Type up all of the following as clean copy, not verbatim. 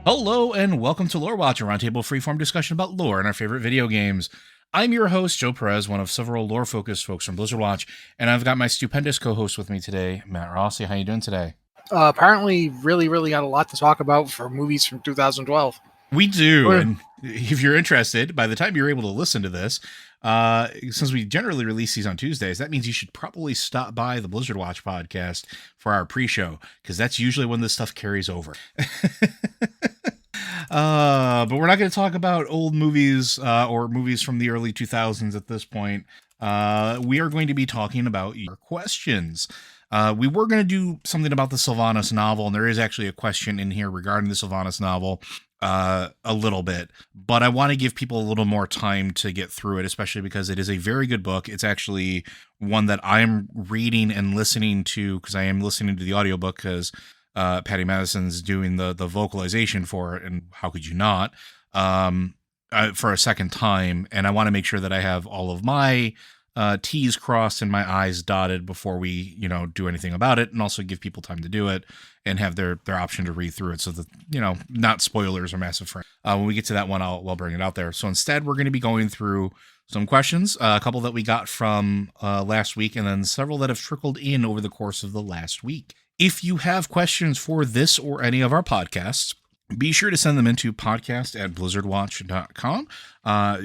Hello and welcome to Lore Watch, a roundtable freeform discussion about lore and our favorite video games. I'm your host, Joe Perez, one of several lore-focused folks from Blizzard Watch, and I've got my stupendous co-host with me today, Matt Rossi. How you doing today? Apparently, really got a lot to talk about for movies from 2012. We do, and if you're interested, by the time you're able to listen to this, since we generally release these on Tuesdays, that means you should probably stop by the Blizzard Watch podcast for our pre-show, because that's usually when this stuff carries over. But we're not going to talk about old movies or movies from the early 2000s at this point. We are going to be talking about your questions. We were going to do something about the Sylvanas novel, and there is actually a question in here regarding the Sylvanas novel a little bit, but I want to give people a little more time to get through it, especially because it is a very good book. It's actually one that I'm reading and listening to, because I am listening to the audiobook, because Patty Madison's doing the vocalization for it, and how could you not, for a second time, and I want to make sure that I have all of my T's crossed and my I's dotted before we, do anything about it, and also give people time to do it and have their option to read through it, so that, not spoilers or massive frame. When we get to that one, I'll bring it out there. So instead, we're going to be going through some questions, a couple that we got from last week, and then several that have trickled in over the course of the last week. If you have questions for this or any of our podcasts, be sure to send them into podcast@blizzardwatch.com.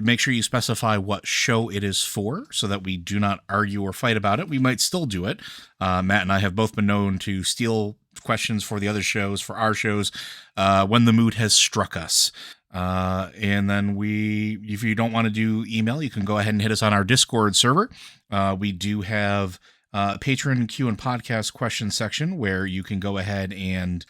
Make sure you specify what show it is for, so that we do not argue or fight about it. We might still do it. Matt and I have both been known to steal questions for the other shows, for our shows, when the mood has struck us. And then if you don't want to do email, you can go ahead and hit us on our Discord server. We do have patron Q and podcast question section where you can go ahead and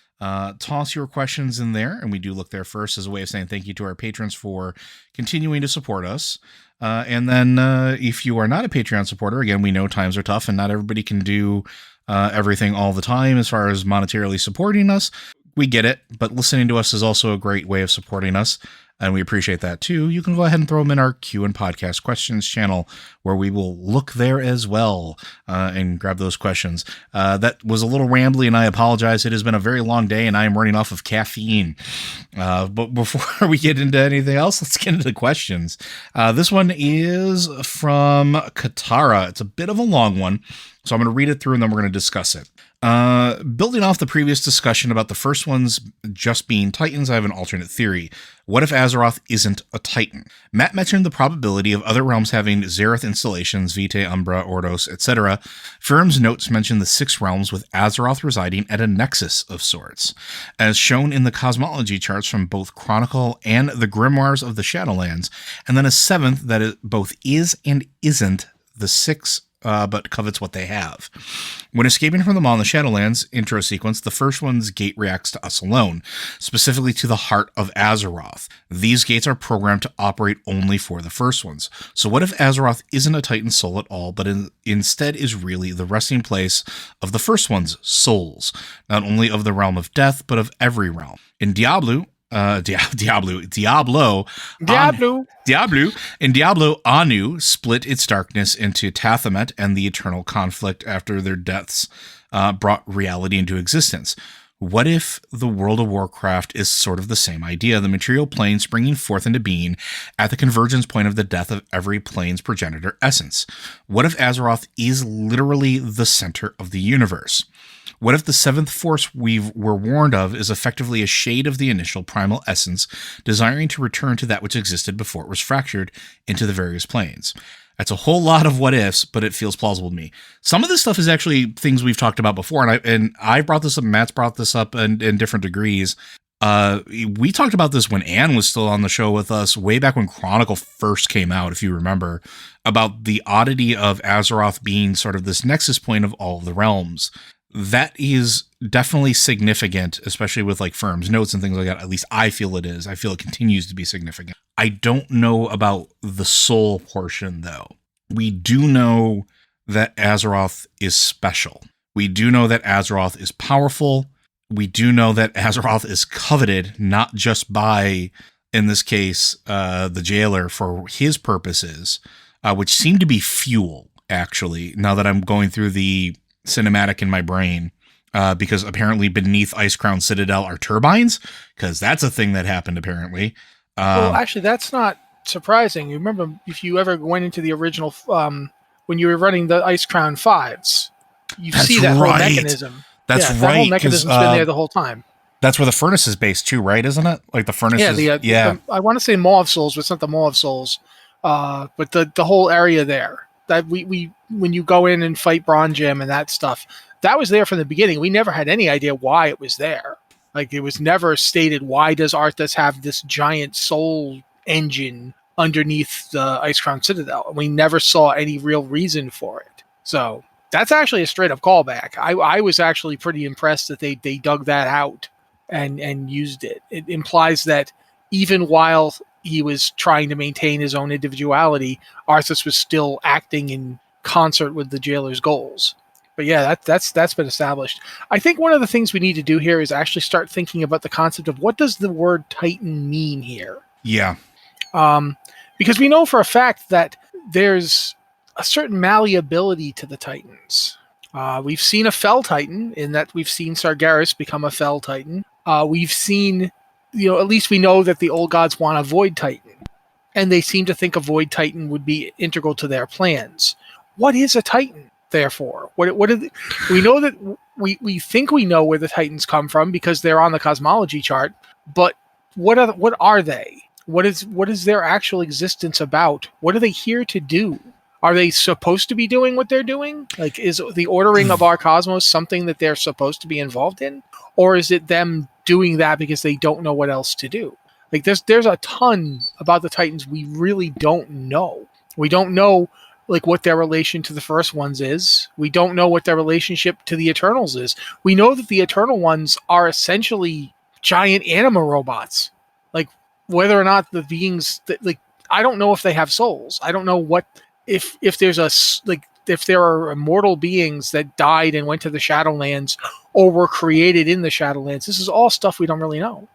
toss your questions in there, and we do look there first as a way of saying thank you to our patrons for continuing to support us. And then if you are not a Patreon supporter, again, we know times are tough and not everybody can do everything all the time as far as monetarily supporting us. We get it, but listening to us is also a great way of supporting us, and we appreciate that too. You can go ahead and throw them in our Q and podcast questions channel, where we will look there as well and grab those questions. That was a little rambly, and I apologize. It has been a very long day, and I am running off of caffeine. But before we get into anything else, let's get into the questions. This one is from Katara. It's a bit of a long one, so I'm going to read it through, and then we're going to discuss it. Building off the previous discussion about the first ones just being Titans, I have an alternate theory. What if Azeroth isn't a Titan? Matt mentioned the probability of other realms having Xerath installations, Vitae, Umbra, Ordos, etc. Firm's notes mention the 6 realms with Azeroth residing at a nexus of sorts. As shown in the cosmology charts from both Chronicle and the Grimoires of the Shadowlands, and then a 7th that both is and isn't the 6 but covets what they have. When escaping from the Maw in the Shadowlands intro sequence, the first one's gate reacts to us alone, specifically to the heart of Azeroth. These gates are programmed to operate only for the first ones. So what if Azeroth isn't a Titan soul at all, but instead is really the resting place of the first one's souls, not only of the realm of death, but of every realm? In Diablo, Anu split its darkness into Tathamet and the eternal conflict after their deaths brought reality into existence. What if the World of Warcraft is sort of the same idea, the material plane springing forth into being at the convergence point of the death of every plane's progenitor essence? What if Azeroth is literally the center of the universe? What if the 7th force we were warned of is effectively a shade of the initial primal essence, desiring to return to that which existed before it was fractured into the various planes? That's a whole lot of what ifs, but it feels plausible to me. Some of this stuff is actually things we've talked about before, and I brought this up, Matt's brought this up in different degrees. We talked about this when Anne was still on the show with us, way back when Chronicle first came out, if you remember, about the oddity of Azeroth being sort of this nexus point of all of the realms. That is definitely significant, especially with like Firm's notes and things like that. At least I feel it is. I feel it continues to be significant. I don't know about the soul portion, though. We do know that Azeroth is special. We do know that Azeroth is powerful. We do know that Azeroth is coveted, not just by, in this case, the jailer for his purposes, which seem to be fuel, actually, now that I'm going through the cinematic in my brain. because apparently beneath Ice Crown Citadel are turbines, because that's a thing that happened apparently. Well, actually, that's not surprising. You remember if you ever went into the original, when you were running the Ice Crown 5s, you That's see that whole right. mechanism. That's That right, whole 'cause, mechanism's been there the whole time. that's where the furnace is based too, right? Isn't it? Like the furnace Yeah, is, I want to say Maw of Souls, but it's not the Maw of Souls. But the whole area there that we when you go in and fight Bronze Gem and that stuff, that was there from the beginning. We never had any idea why it was there. Like, it was never stated, why does Arthas have this giant soul engine underneath the Ice Crown Citadel? And we never saw any real reason for it. So that's actually a straight up callback. I was actually pretty impressed that they dug that out and used it. It implies that even while he was trying to maintain his own individuality, Arthas was still acting in concert with the jailer's goals. But yeah, that's been established. I think one of the things we need to do here is actually start thinking about the concept of what does the word Titan mean here. yeah. Because we know for a fact that there's a certain malleability to the Titans. We've seen a Fell Titan in that we've seen Sargeras become a Fell Titan. We've seen, at least we know that the old gods want a Void Titan, and they seem to think a Void Titan would be integral to their plans. What is a Titan? Therefore, we know that we think we know where the Titans come from because they're on the cosmology chart, but what are they? What is their actual existence about? What are they here to do? Are they supposed to be doing what they're doing? Like, is the ordering of our cosmos something that they're supposed to be involved in, or is it them doing that because they don't know what else to do? Like, there's a ton about the Titans we really don't know. We don't know, like, what their relation to the first ones is. We don't know what their relationship to the Eternals is. We know that the Eternal ones are essentially giant anima robots. Like, whether or not the beings that, like, I don't know if they have souls. I don't know what if there's if there are immortal beings that died and went to the Shadowlands or were created in the Shadowlands. This is all stuff we don't really know.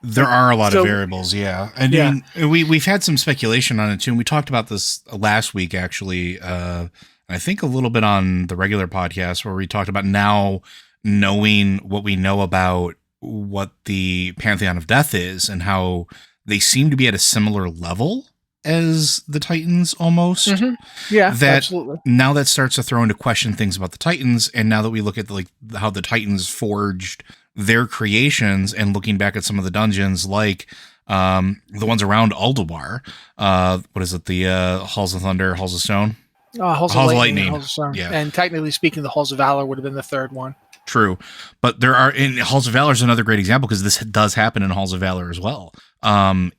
There are a lot of variables, yeah. And yeah. I mean, we've had some speculation on it too, and we talked about this last week, actually. I think a little bit on the regular podcast where we talked about now knowing what we know about what the Pantheon of Death is and how they seem to be at a similar level as the Titans almost. Mm-hmm. Yeah, that absolutely. Now that starts to throw into question things about the Titans, and now that we look at how the Titans forged their creations and looking back at some of the dungeons, like the ones around Ulduar, what is it? The Halls of Thunder, Halls of Stone, Halls of Lightning, Halls of Stone. Yeah. And technically speaking, the Halls of Valor would have been the third one. True, but there are in Halls of Valor is another great example because this does happen in Halls of Valor as well.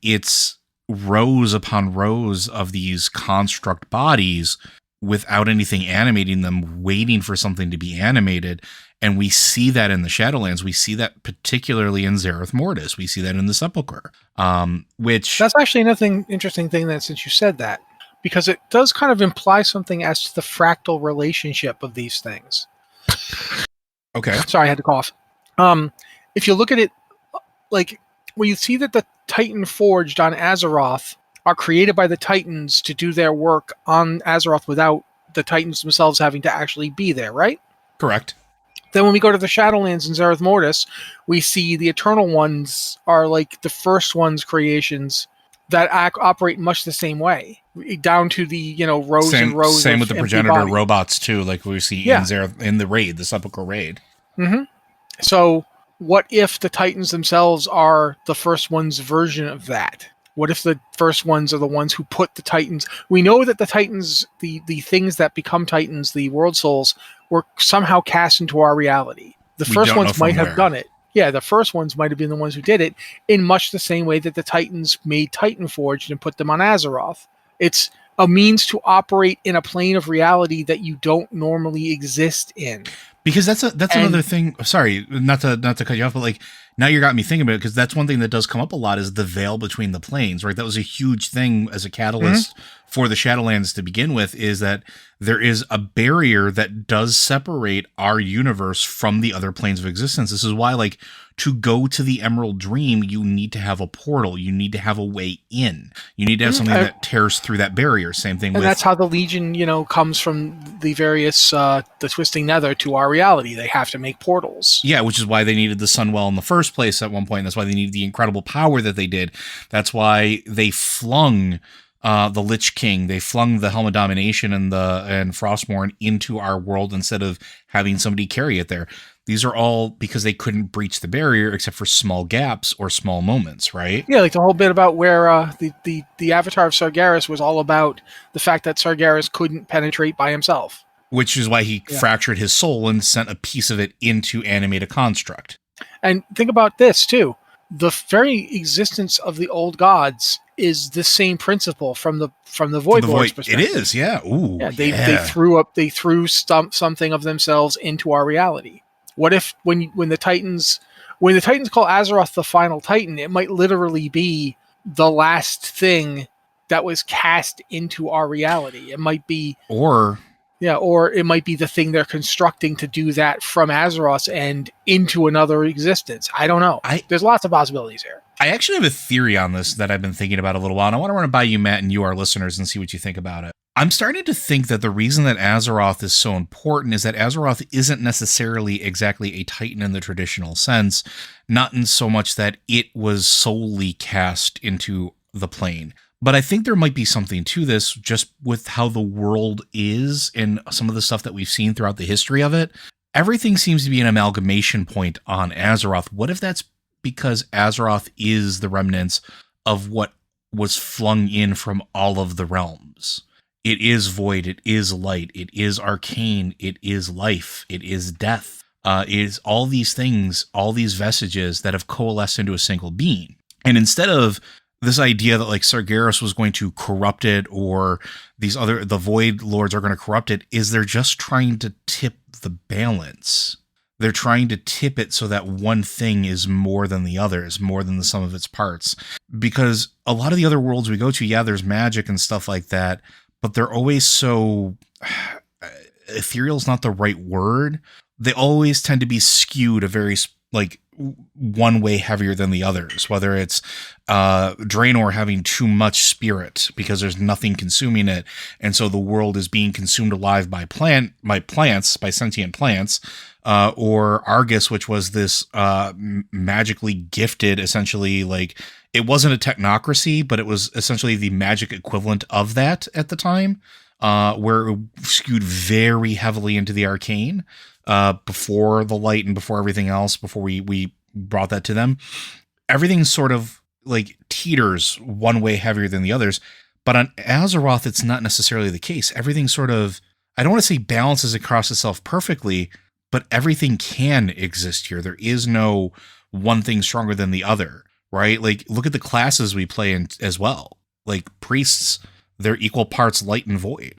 It's rows upon rows of these construct bodies without anything animating them, waiting for something to be animated. And we see that in the Shadowlands. We see that particularly in Zereth Mortis. We see that in the Sepulchre, which... That's actually another interesting thing that since you said that, because it does kind of imply something as to the fractal relationship of these things. Okay. Sorry, I had to cough. If you look at it, like, when you see that the Titan forged on Azeroth are created by the Titans to do their work on Azeroth without the Titans themselves having to actually be there, right? Correct. Then when we go to the Shadowlands in Zereth Mortis, we see the Eternal Ones are like the first one's creations that operate much the same way, down to the rows and rows. Same of with the empty progenitor bodies. Robots too, like we see in Zereth, in the raid, the Sepulchre raid. Mm-hmm. So what if the Titans themselves are the first one's version of that? What if the first ones are the ones who put the Titans? We know that the Titans, the things that become Titans, the World Souls, were somehow cast into our reality. The first ones might have done it. Yeah, the first ones might have been the ones who did it in much the same way that the Titans made Titan Forged and put them on Azeroth. It's a means to operate in a plane of reality that you don't normally exist in. Because that's another thing. Sorry, not to cut you off, but like Now you got me thinking about it, because that's one thing that does come up a lot is the veil between the planes, right? That was a huge thing as a catalyst for the Shadowlands to begin with, is that there is a barrier that does separate our universe from the other planes of existence. This is why, like, to go to the Emerald Dream, you need to have a portal. You need to have a way in. You need to have something that tears through that barrier. Same thing with... And that's how the Legion, comes from the various, the Twisting Nether to our reality. They have to make portals. Yeah, which is why they needed the Sunwell in the first place at one point. That's why they needed the incredible power that they did. That's why they flung the Lich King. They flung the Helm of Domination and Frostmourne into our world instead of having somebody carry it there. These are all because they couldn't breach the barrier except for small gaps or small moments, right? Yeah, like the whole bit about where the Avatar of Sargeras was all about the fact that Sargeras couldn't penetrate by himself. Which is why he fractured his soul and sent a piece of it into animate a construct. And think about this, too. The very existence of the old gods is the same principle from the Void Lord's perspective. It is, yeah. Ooh, yeah. They threw something of themselves into our reality. What if when the Titans call Azeroth the final Titan, it might literally be the last thing that was cast into our reality. It might be or it might be the thing they're constructing to do that from Azeroth's end into another existence. I don't know. There's lots of possibilities here. I actually have a theory on this that I've been thinking about a little while, and I want to run it by you, Matt, and you, our listeners, and see what you think about it. I'm starting to think that the reason that Azeroth is so important is that Azeroth isn't necessarily exactly a Titan in the traditional sense, not in so much that it was solely cast into the plane. But I think there might be something to this just with how the world is and some of the stuff that we've seen throughout the history of it. Everything seems to be an amalgamation point on Azeroth. What if that's because Azeroth is the remnants of what was flung in from all of the realms? It is void, it is light, it is arcane, it is life, it is death. It is all these things, all these vestiges that have coalesced into a single being. And instead of this idea that like Sargeras was going to corrupt it, or the Void Lords are going to corrupt it, is they're just trying to tip the balance. They're trying to tip it so that one thing is more than the other, is more than the sum of its parts. Because a lot of the other worlds we go to, yeah, there's magic and stuff like that, but they're always so... ethereal is not the right word. They always tend to be skewed a very, like, one way heavier than the others, whether it's Draenor having too much spirit because there's nothing consuming it, and so the world is being consumed alive by sentient plants, or Argus, which was this magically gifted, essentially, like, it wasn't a technocracy, but it was essentially the magic equivalent of that at the time, where it skewed very heavily into the arcane. Before the light and before everything else, before we brought that to them, everything sort of like teeters one way heavier than the others. But on Azeroth, it's not necessarily the case. Everything sort of, I don't want to say balances across itself perfectly, but everything can exist here. There is no one thing stronger than the other, right? Like, look at the classes we play in as well. Like priests, they're equal parts light and void.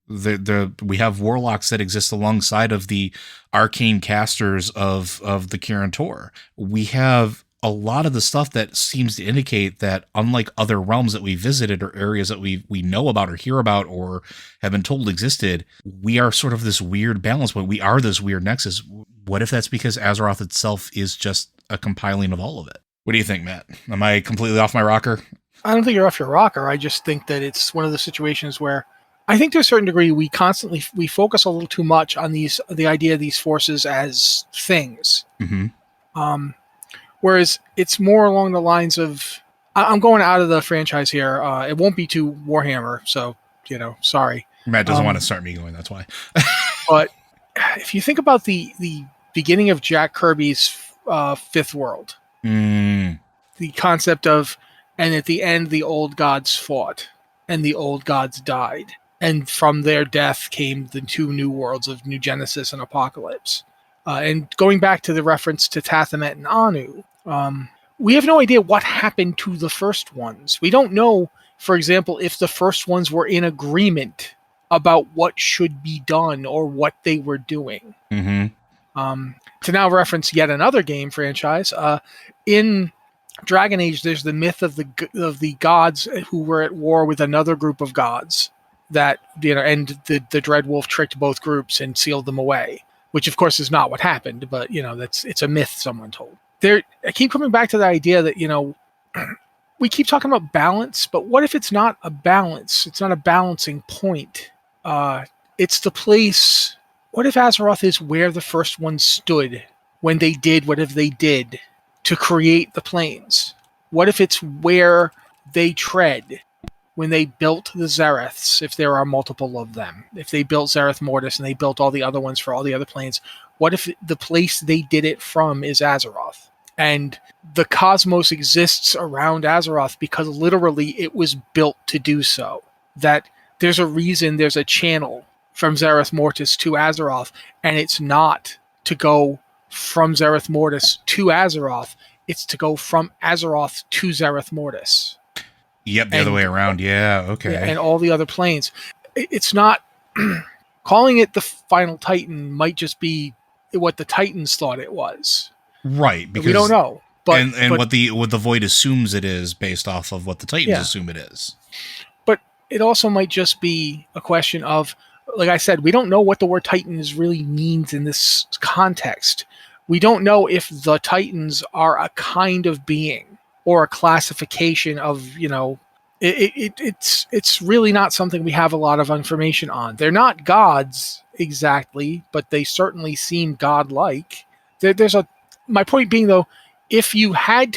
We have warlocks that exist alongside of the arcane casters of the Kirin Tor. We have a lot of the stuff that seems to indicate that, unlike other realms that we visited or areas that we know about or hear about or have been told existed, we are sort of this weird balance point. We are this weird nexus. What if that's because Azeroth itself is just a compiling of all of it? What do you think, Matt? Am I completely off my rocker? I don't think you're off your rocker. I just think that it's one of the situations where I think to a certain degree we focus a little too much on the idea of these forces as things. Mm-hmm. Whereas it's more along the lines of, I'm going out of the franchise here. It won't be too Warhammer, so, sorry. Matt doesn't want to start me going, that's why. But if you think about the beginning of Jack Kirby's Fifth World, the concept of, and at the end, the old gods fought, and the old gods died. And from their death came the two new worlds of New Genesis and Apocalypse. And going back to the reference to Tathamet and Anu, we have no idea what happened to the first ones. We don't know, for example, if the first ones were in agreement about what should be done or what they were doing. Mm-hmm. To now reference yet another game franchise, in Dragon Age, there's the myth of the gods who were at war with another group of gods that, and the Dreadwolf tricked both groups and sealed them away, which of course is not what happened, but it's a myth someone told. I keep coming back to the idea that we keep talking about balance, but what if it's not a balance? It's not a balancing point. It's the place. What if Azeroth is where the first one stood when they did whatever they did to create the planes? What if it's where they tread when they built the Zereths, if there are multiple of them? If they built Zereth Mortis and they built all the other ones for all the other planes, what if the place they did it from is Azeroth? And the cosmos exists around Azeroth because literally it was built to do so. That there's a reason there's a channel from Zereth Mortis to Azeroth, and it's not to go from Zereth Mortis to Azeroth, it's to go from Azeroth to Zereth Mortis. Yep, the other way around. Yeah, okay. And all the other planes. It's not... calling it the final Titan might just be what the Titans thought it was. Right, because we don't know. But what the Void assumes it is based off of what the Titans assume it is. But it also might just be a question of, like I said, we don't know what the word Titans really means in this context. We don't know if the Titans are a kind of being or a classification of, it's really not something we have a lot of information on. They're not gods exactly, but they certainly seem godlike. My point being though, if you're creating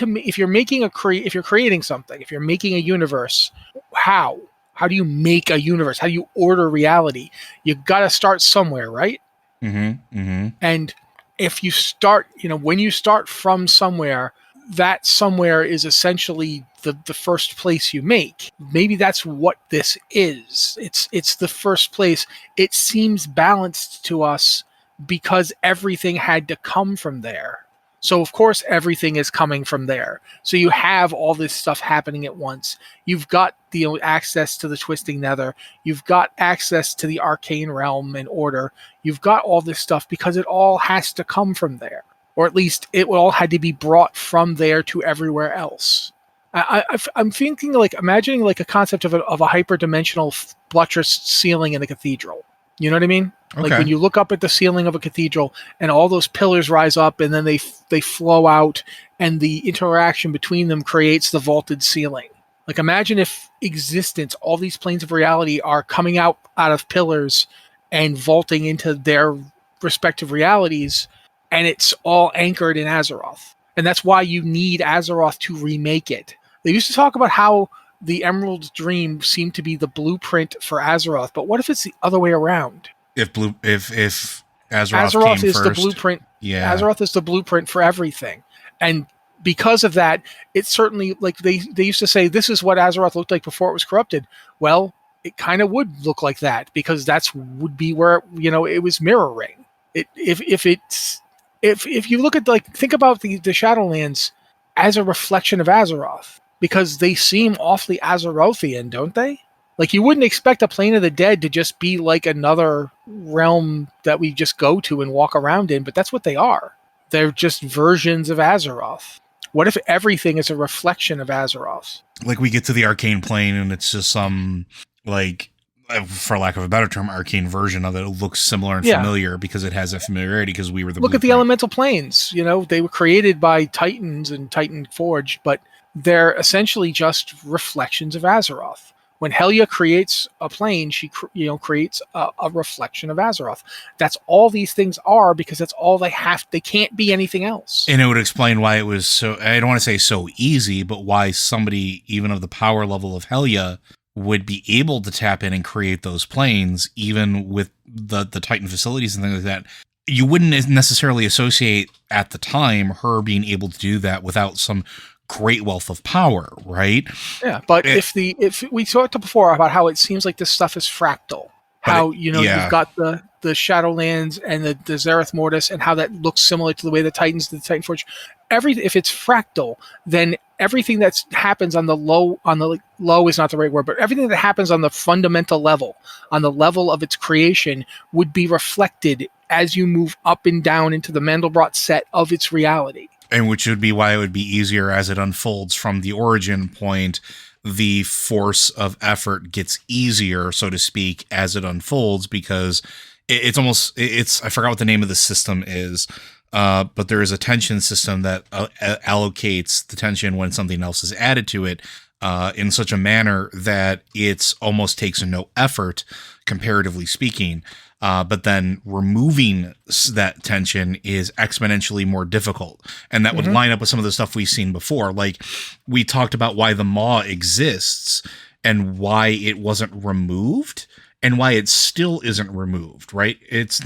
something, if you're making a universe, how do you make a universe? How do you order reality? You got to start somewhere, right? Mm-hmm. Mm-hmm. And if you start, when you start from somewhere, that somewhere is essentially the first place you make. Maybe that's what this is. It's the first place. It seems balanced to us because everything had to come from there. So of course everything is coming from there. So you have all this stuff happening at once. You've got the access to the Twisting Nether. You've got access to the Arcane Realm and Order. You've got all this stuff because it all has to come from there. Or at least it all had to be brought from there to everywhere else. I'm thinking imagining a concept of a hyperdimensional buttressed ceiling in a cathedral. You know what I mean? Okay. Like when you look up at the ceiling of a cathedral and all those pillars rise up and then they flow out and the interaction between them creates the vaulted ceiling. Like imagine if existence, all these planes of reality are coming out of pillars and vaulting into their respective realities, and it's all anchored in Azeroth. And that's why you need Azeroth to remake it. They used to talk about how the Emerald Dream seemed to be the blueprint for Azeroth, but what if it's the other way around? If Azeroth came is first, the blueprint. Yeah. Azeroth is the blueprint for everything. And because of that, it's certainly like they used to say this is what Azeroth looked like before it was corrupted. Well, it kind of would look like that because would be where it was mirroring. If you look at think about the Shadowlands as a reflection of Azeroth, because they seem awfully Azerothian, don't they? Like you wouldn't expect a Plane of the Dead to just be like another realm that we just go to and walk around in, but that's what they are. They're just versions of Azeroth. What if everything is a reflection of Azeroth? Like we get to the Arcane Plane and it's just some for lack of a better term, arcane version of it. It looks similar and familiar because it has a familiarity because we were the Look at the elemental planes. They were created by Titans and Titan Forged, but they're essentially just reflections of Azeroth. When Helia creates a plane, she creates a reflection of Azeroth. That's all these things are because that's all they have. They can't be anything else. And it would explain why it was so, I don't want to say so easy, but why somebody even of the power level of Helia would be able to tap in and create those planes, even with the Titan facilities and things like that. You wouldn't necessarily associate at the time her being able to do that without some great wealth of power, right? Yeah, but if we talked before about how it seems like this stuff is fractal, how you've got the Shadowlands and the Zereth Mortis, and how that looks similar to the way the Titans did the Titan Forge. If it's fractal, then everything that happens on the low is not the right word, but everything that happens on the fundamental level, on the level of its creation, would be reflected as you move up and down into the Mandelbrot set of its reality. And which would be why it would be easier as it unfolds from the origin point. The force of effort gets easier, so to speak, as it unfolds, because it's I forgot what the name of the system is, but there is a tension system that allocates the tension when something else is added to it in such a manner that it almost takes no effort, comparatively speaking. But then removing that tension is exponentially more difficult. And that would line up with some of the stuff we've seen before. Like, we talked about why the maw exists and why it wasn't removed and why it still isn't removed, right? It's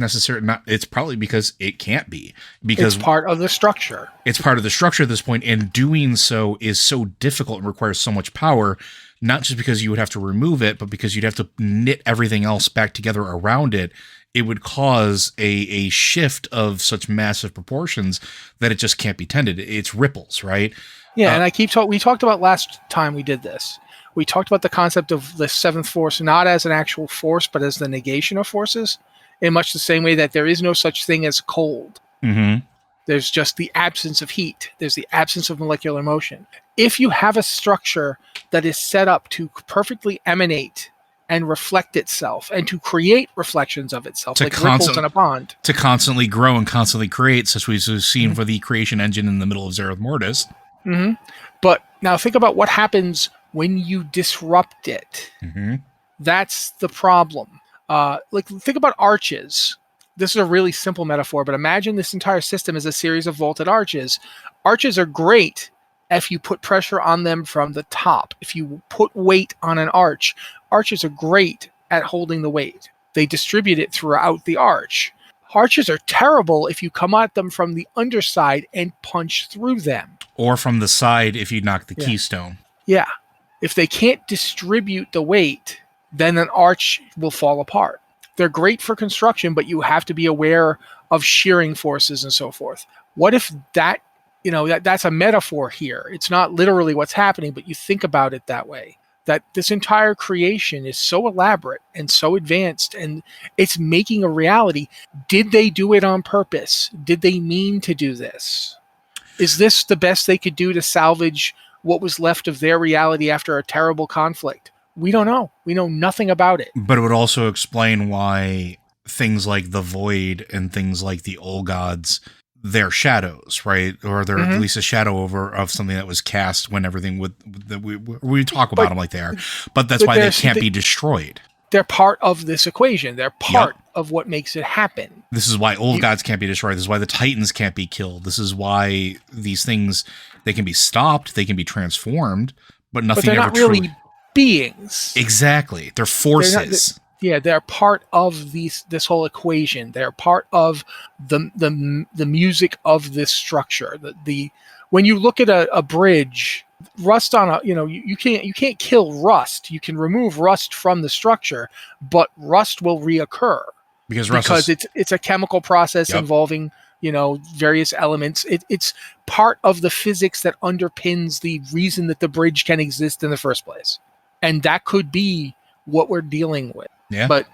probably because it can't be. Because it's part of the structure. It's part of the structure at this point, and doing so is so difficult and requires so much power. Not just because you would have to remove it, but because you'd have to knit everything else back together around it. It would cause a shift of such massive proportions that it just can't be tended. It's ripples, right? Yeah, and we talked about last time we did this. We talked about the concept of the seventh force, not as an actual force, but as the negation of forces, in much the same way that there is no such thing as cold. Mm-hmm. There's just the absence of heat. There's the absence of molecular motion. If you have a structure that is set up to perfectly emanate and reflect itself and to create reflections of itself, like ripples in a pond. To constantly grow and constantly create, such we've seen for the creation engine in the middle of Azeroth Mortis. Mm-hmm. But now think about what happens when you disrupt it. Mm-hmm. That's the problem. Think about arches. This is a really simple metaphor, but imagine this entire system is a series of vaulted arches. Arches are great if you put pressure on them from the top. If you put weight on an arch, arches are great at holding the weight. They distribute it throughout the arch. Arches are terrible if you come at them from the underside and punch through them. Or from the side if you knock the keystone. Yeah. If they can't distribute the weight, then an arch will fall apart. They're great for construction, but you have to be aware of shearing forces and so forth. What if that's a metaphor here? It's not literally what's happening, but you think about it that way. That this entire creation is so elaborate and so advanced, and it's making a reality. Did they do it on purpose? Did they mean to do this? Is this the best they could do to salvage what was left of their reality after a terrible conflict? We don't know. We know nothing about it. But it would also explain why things like the Void and things like the Old Gods, they're shadows, right? Or they're at least a shadow of something that was cast when everything we talk about them like they are. But that's why they can't be destroyed. They're part of this equation. They're part of what makes it happen. This is why Old Gods can't be destroyed. This is why the Titans can't be killed. This is why these things, they can be stopped, they can be transformed, but nothing they're ever not really beings. Exactly. They're forces. They're part of this whole equation. They're part of the music of this structure. When you look at a bridge, rust on you can't kill rust. You can remove rust from the structure, but rust will reoccur because it's a chemical process involving various elements. It's part of the physics that underpins the reason that the bridge can exist in the first place. And that could be what we're dealing with. Yeah. But,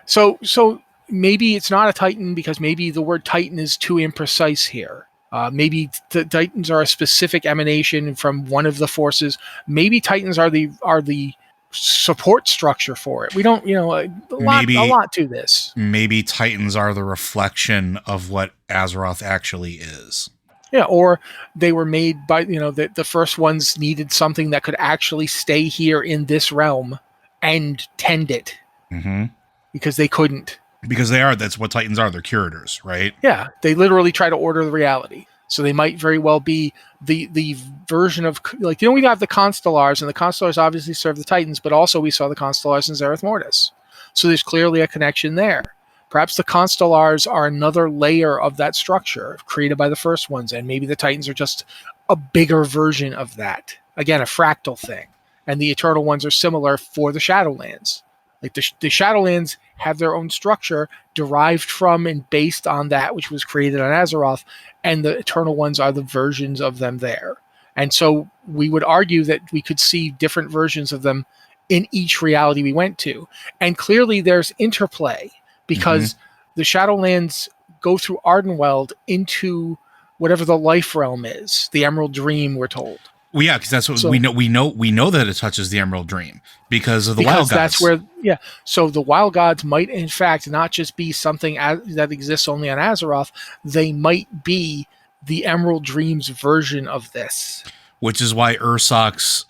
so maybe it's not a Titan because maybe the word Titan is too imprecise here. Maybe the Titans are a specific emanation from one of the forces. Maybe Titans are the support structure for it. We don't, a lot to this. Maybe Titans are the reflection of what Azeroth actually is. Yeah, or they were made by, the first ones needed something that could actually stay here in this realm and tend it. Mm-hmm. Because they couldn't. Because that's what Titans are. They're curators, right? Yeah, they literally try to order the reality. So they might very well be the version of, we have the Constellars, and the Constellars obviously serve the Titans, but also we saw the Constellars in Azeroth Mortis. So there's clearly a connection there. Perhaps the Constellars are another layer of that structure created by the first ones, and maybe the Titans are just a bigger version of that. Again, a fractal thing. And the Eternal Ones are similar for the Shadowlands. Like the Shadowlands have their own structure derived from and based on that which was created on Azeroth, and the Eternal Ones are the versions of them there. And so we would argue that we could see different versions of them in each reality we went to. And clearly there's interplay because The Shadowlands go through Ardenweld into whatever the life realm is, the Emerald Dream, we're told. Well, yeah, because that's what we know. We know that it touches the Emerald Dream because of the Wild Gods. That's where, yeah. So the Wild Gods might, in fact, not just be something that exists only on Azeroth. They might be the Emerald Dream's version of this. Which is why Ursoc's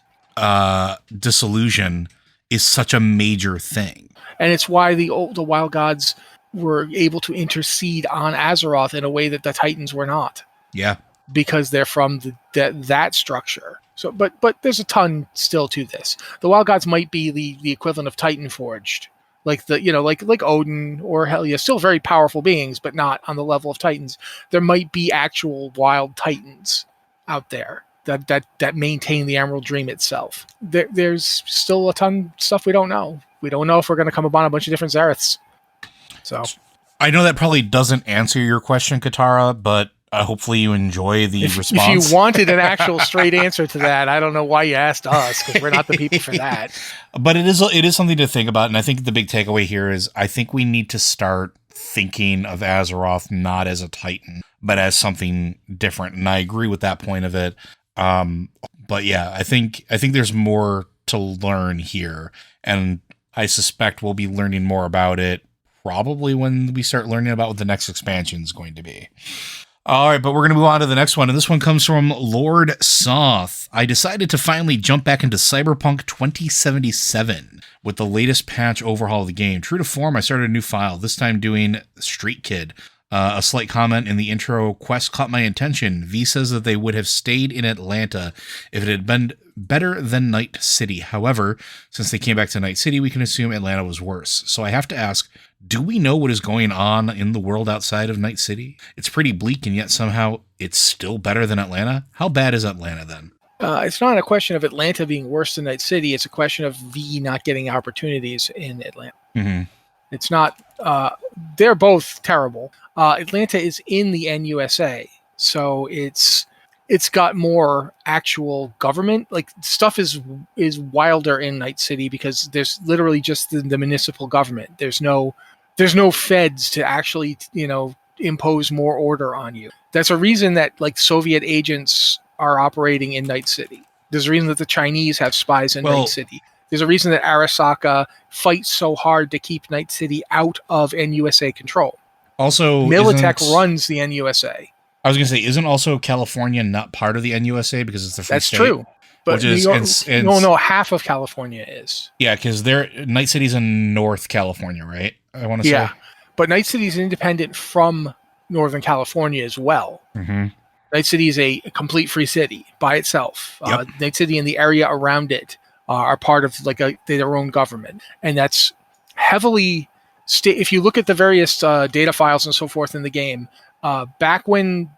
dissolution is such a major thing. And it's why the Wild Gods were able to intercede on Azeroth in a way that the Titans were not. Yeah. Because they're from that structure. So, but there's a ton still to this. The Wild Gods might be the equivalent of Titan Forged, like like Odin or Helya, still very powerful beings, but not on the level of Titans. There might be actual wild Titans out there that maintain the Emerald Dream itself. There's still a ton of stuff we don't know. We don't know if we're going to come upon a bunch of different Zareths. So, I know that probably doesn't answer your question, Katara, but hopefully you enjoy the response. If you wanted an actual straight answer to that, I don't know why you asked us, because we're not the people for that. But it is something to think about, and I think the big takeaway here is I think we need to start thinking of Azeroth not as a Titan, but as something different. And I agree with that point of it. But yeah, I think there's more to learn here, and I suspect we'll be learning more about it probably when we start learning about what the next expansion is going to be. All right, but we're going to move on to the next one, and this one comes from Lord Soth. I decided to finally jump back into Cyberpunk 2077 with the latest patch overhaul of the game. True to form, I started a new file, this time doing Street Kid. A slight comment in the intro quest caught my attention. V says that they would have stayed in Atlanta if it had been better than Night City. However, since they came back to Night City, we can assume Atlanta was worse. So I have to ask, do we know what is going on in the world outside of Night City? It's pretty bleak, and yet somehow it's still better than Atlanta. How bad is Atlanta then? It's not a question of Atlanta being worse than Night City. It's a question of V not getting opportunities in Atlanta. Mm-hmm. It's not. They're both terrible. Atlanta is in the NUSA, so it's got more actual government. Like, stuff is wilder in Night City because there's literally just the municipal government. There's no feds to actually impose more order on you. That's a reason that like Soviet agents are operating in Night City. There's a reason that the Chinese have spies in Night City. There's a reason that Arasaka fights so hard to keep Night City out of NUSA control. Also, Militech runs the NUSA. I was going to say, isn't also California not part of the NUSA because it's the free state? That's true. But no, half of California is. Yeah, because Night City's in North California, right? I want to say. Yeah, but Night City is independent from Northern California as well. Mm-hmm. Night City is a complete free city by itself. Yep. Night City and the area around it are part of their own government, and that's heavily. If you look at the various data files and so forth in the game, back when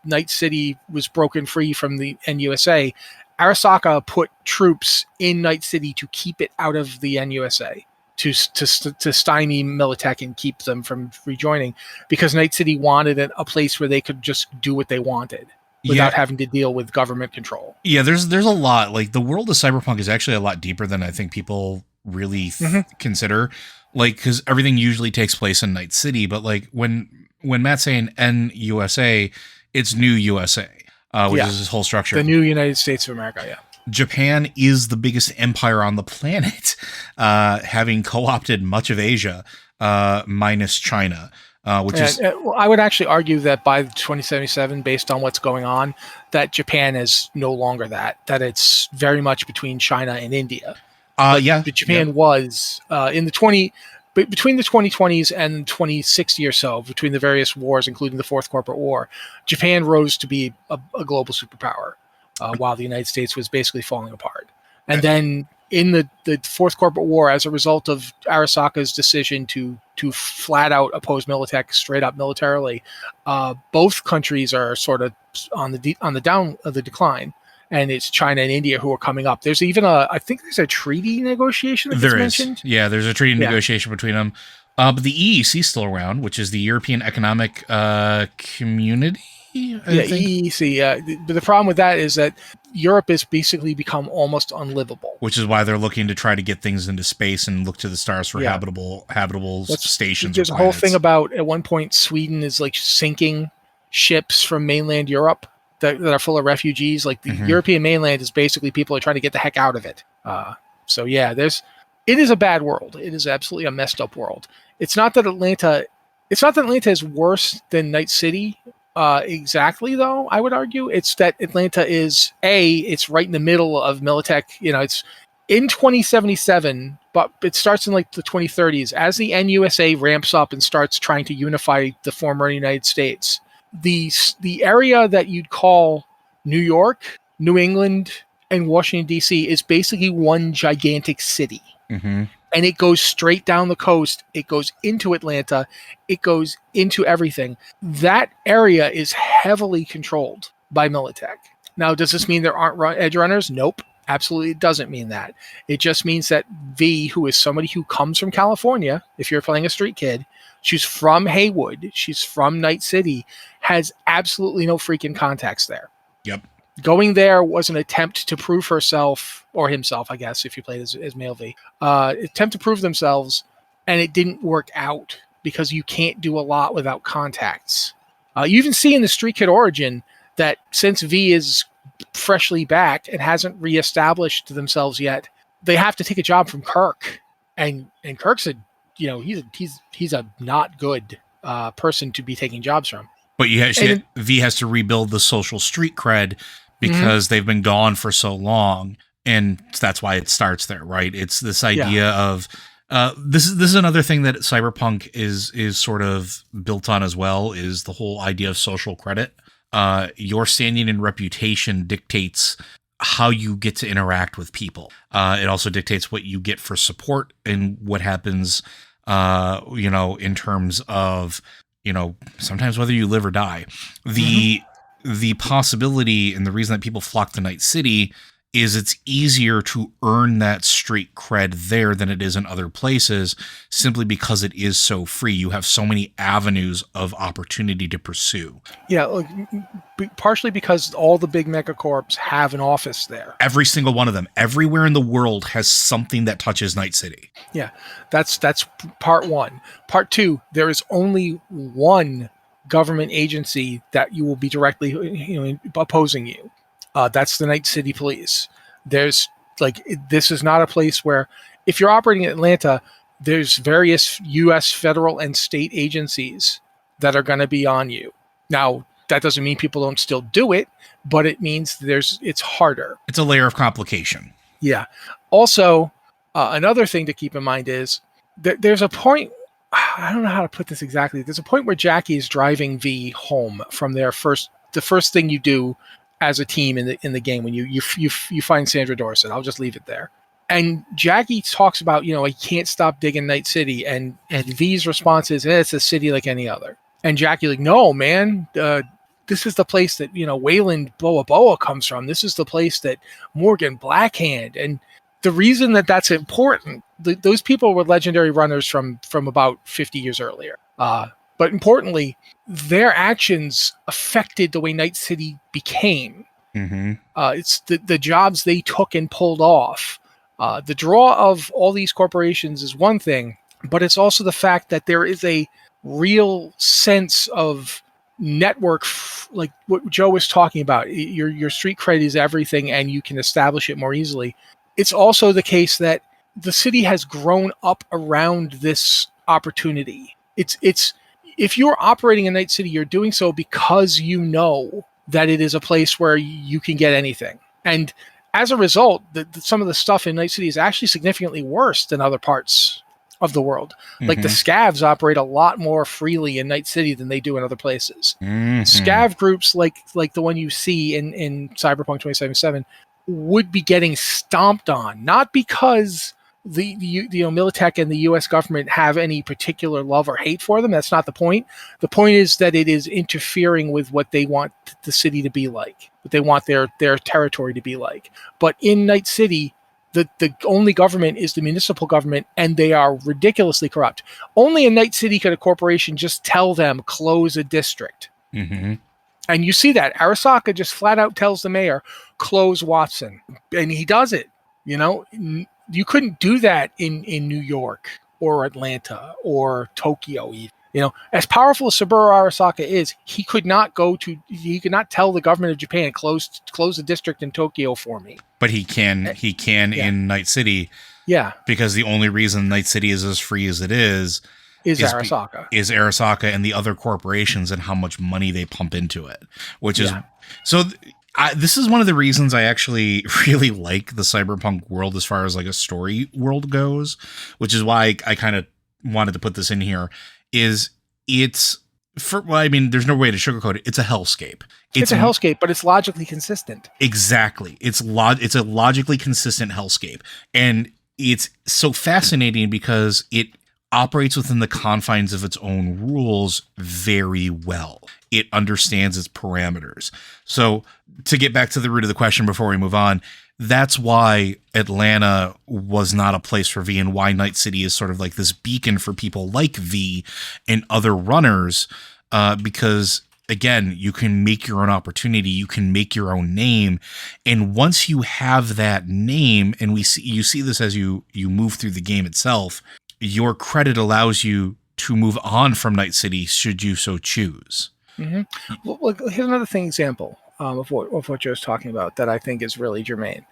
Night City was broken free from the NUSA, Arasaka put troops in Night City to keep it out of the NUSA, to stymie Militech and keep them from rejoining, because Night City wanted a place where they could just do what they wanted without having to deal with government control. Yeah, there's a lot. Like, the world of Cyberpunk is actually a lot deeper than I think people really consider. Like, because everything usually takes place in Night City, but like when Matt's saying NUSA, it's New USA, which is this whole structure. The new United States of America, yeah. Japan is the biggest empire on the planet, having co-opted much of Asia, minus China. I would actually argue that by 2077, based on what's going on, that Japan is no longer that it's very much between China and India. But Japan was in the between the 2020s and 2060 or so, between the various wars, including the Fourth Corporate War, Japan rose to be a global superpower, while the United States was basically falling apart. And then in the Fourth Corporate War, as a result of Arasaka's decision to flat out oppose Militech straight up militarily, both countries are sort of on the decline. And it's China and India who are coming up. There's even I think there's a treaty negotiation that gets mentioned. Yeah, there's a treaty negotiation between them. But the EEC is still around, which is the European Economic Community. I Yeah, think. EEC. But the problem with that is that Europe has basically become almost unlivable. Which is why they're looking to try to get things into space and look to the stars for Yeah, habitable stations or there's a whole thing planets. about at one point Sweden is like sinking ships from mainland Europe that are full of refugees. Like the Hmm. European mainland is basically people are trying to get the heck out of it. So yeah, it is a bad world. It is absolutely a messed up world. It's not that Atlanta is worse than Night City. Exactly, though, I would argue. It's that Atlanta it's right in the middle of Militech. It's in 2077, but it starts in like the 2030s. As the NUSA ramps up and starts trying to unify the former United States, the area that you'd call New York, New England, and Washington, D.C. is basically one gigantic city. Hmm. And it goes straight down the coast. It goes into Atlanta. It goes into everything. That area is heavily controlled by Militech. Now, does this mean there aren't edge runners? Nope. Absolutely, it doesn't mean that. It just means that V, who is somebody who comes from California, if you're playing a street kid, she's from Haywood, she's from Night City, has absolutely no freaking contacts there. Yep. Going there was an attempt to prove herself, or himself, I guess, if you played as male V, attempt to prove themselves, and it didn't work out because you can't do a lot without contacts. You even see in the Street Kid Origin that since V is freshly back and hasn't reestablished themselves yet, they have to take a job from Kirk, and Kirk said, he's a not good person to be taking jobs from. But V has to rebuild the social street cred because they've been gone for so long, and that's why it starts there, right? It's this idea of this is another thing that Cyberpunk is sort of built on as well, is the whole idea of social credit. Your standing and reputation dictates how you get to interact with people. It also dictates what you get for support and what happens, in terms of, sometimes whether you live or die. The possibility and the reason that people flock to Night City is it's easier to earn that street cred there than it is in other places, simply because it is so free. You have so many avenues of opportunity to pursue. Yeah, partially because all the big megacorps have an office there. Every single one of them, everywhere in the world, has something that touches Night City. Yeah, that's part one. Part two, there is only one government agency that you will be directly opposing you. That's the Night City Police. This is not a place where, if you're operating in Atlanta, there's various U.S. federal and state agencies that are going to be on you. Now, that doesn't mean people don't still do it, but it means it's harder. It's a layer of complication. Yeah. Also, another thing to keep in mind is that there's a point, I don't know how to put this exactly. There's a point where Jackie is driving V home from the first thing you do as a team in the game when you find Sandra Dorset. I'll just leave it there. And Jackie talks about, I can't stop digging Night City, and V's response is, it's a city like any other. And Jackie no, man, this is the place that, Wayland Boa Boa comes from. This is the place that Morgan Blackhand. And the reason that that's important, those people were legendary runners from about 50 years earlier. But importantly, their actions affected the way Night City became. Mm-hmm. It's the jobs they took and pulled off. The draw of all these corporations is one thing, but it's also the fact that there is a real sense of network, like what Joe was talking about. Your street cred is everything, and you can establish it more easily. It's also the case that the city has grown up around this opportunity. It's if you're operating in Night City, you're doing so because you know that it is a place where you can get anything. And as a result, some of the stuff in Night City is actually significantly worse than other parts of the world. Mm-hmm. Like the scavs operate a lot more freely in Night City than they do in other places. Mm-hmm. Scav groups like the one you see in Cyberpunk 2077 would be getting stomped on, not because the Militech and the U.S. government have any particular love or hate for them. That's not the point. The point is that it is interfering with what they want the city to be like, what they want their territory to be like. But in Night City, the only government is the municipal government, and they are ridiculously corrupt. Only in Night City could a corporation just tell them close a district. Mm-hmm. And you see that Arasaka just flat out tells the mayor, close Watson. And he does it. You couldn't do that in New York or Atlanta or Tokyo even. As powerful as Saburo Arasaka is, he could not tell the government of Japan, close the district in Tokyo for me. But he can in Night City. Yeah. Because the only reason Night City is as free as it is Arasaka. Is Arasaka and the other corporations and how much money they pump into it. Which is so this is one of the reasons I actually really like the cyberpunk world as far as like a story world goes, which is why I kind of wanted to put this in here. There's no way to sugarcoat it. It's a hellscape. It's a hellscape, but it's logically consistent. Exactly. It's a logically consistent hellscape. And it's so fascinating because it operates within the confines of its own rules very well. It understands its parameters. So to get back to the root of the question before we move on, that's why Atlanta was not a place for V and why Night City is sort of like this beacon for people like V and other runners, because again, you can make your own opportunity, you can make your own name. And once you have that name, and you see this as you move through the game itself, your credit allows you to move on from Night City should you so choose. Mm-hmm. Well, here's another example of what you're talking about that I think is really germane.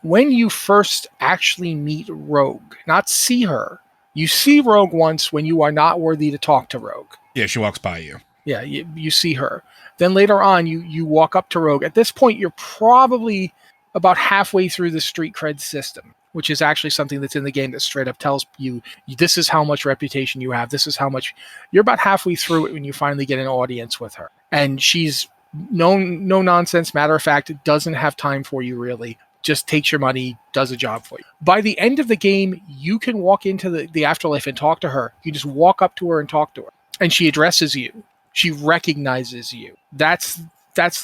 When you first actually meet Rogue, not see her, you see Rogue once when you are not worthy to talk to Rogue. Yeah, she walks by you. Yeah, you see her. Then later on, you walk up to Rogue. At this point, you're probably about halfway through the street cred system, which is actually something that's in the game that straight up tells you this is how much reputation you have. This is how much. You're about halfway through it when you finally get an audience with her. And she's no nonsense, matter of fact, doesn't have time for you really. Just takes your money, does a job for you. By the end of the game, you can walk into the afterlife and talk to her. You just walk up to her and talk to her. And she addresses you. She recognizes you. That's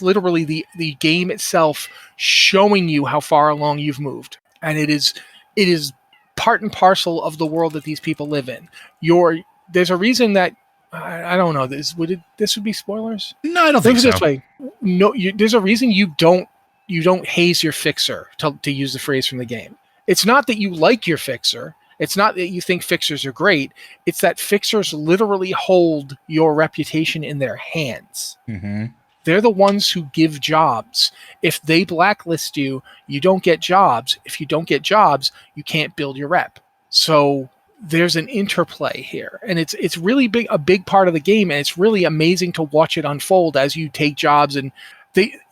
literally the game itself showing you how far along you've moved. And it is part and parcel of the world that these people live in. There's a reason that I don't know. This would be spoilers? No, I don't think so. This way. No, there's a reason you don't haze your fixer, to use the phrase from the game. It's not that you like your fixer. It's not that you think fixers are great. It's that fixers literally hold your reputation in their hands. Mm-hmm. They're the ones who give jobs. If they blacklist you, you don't get jobs. If you don't get jobs, you can't build your rep. So there's an interplay here, and it's really a big part of the game, and it's really amazing to watch it unfold as you take jobs. And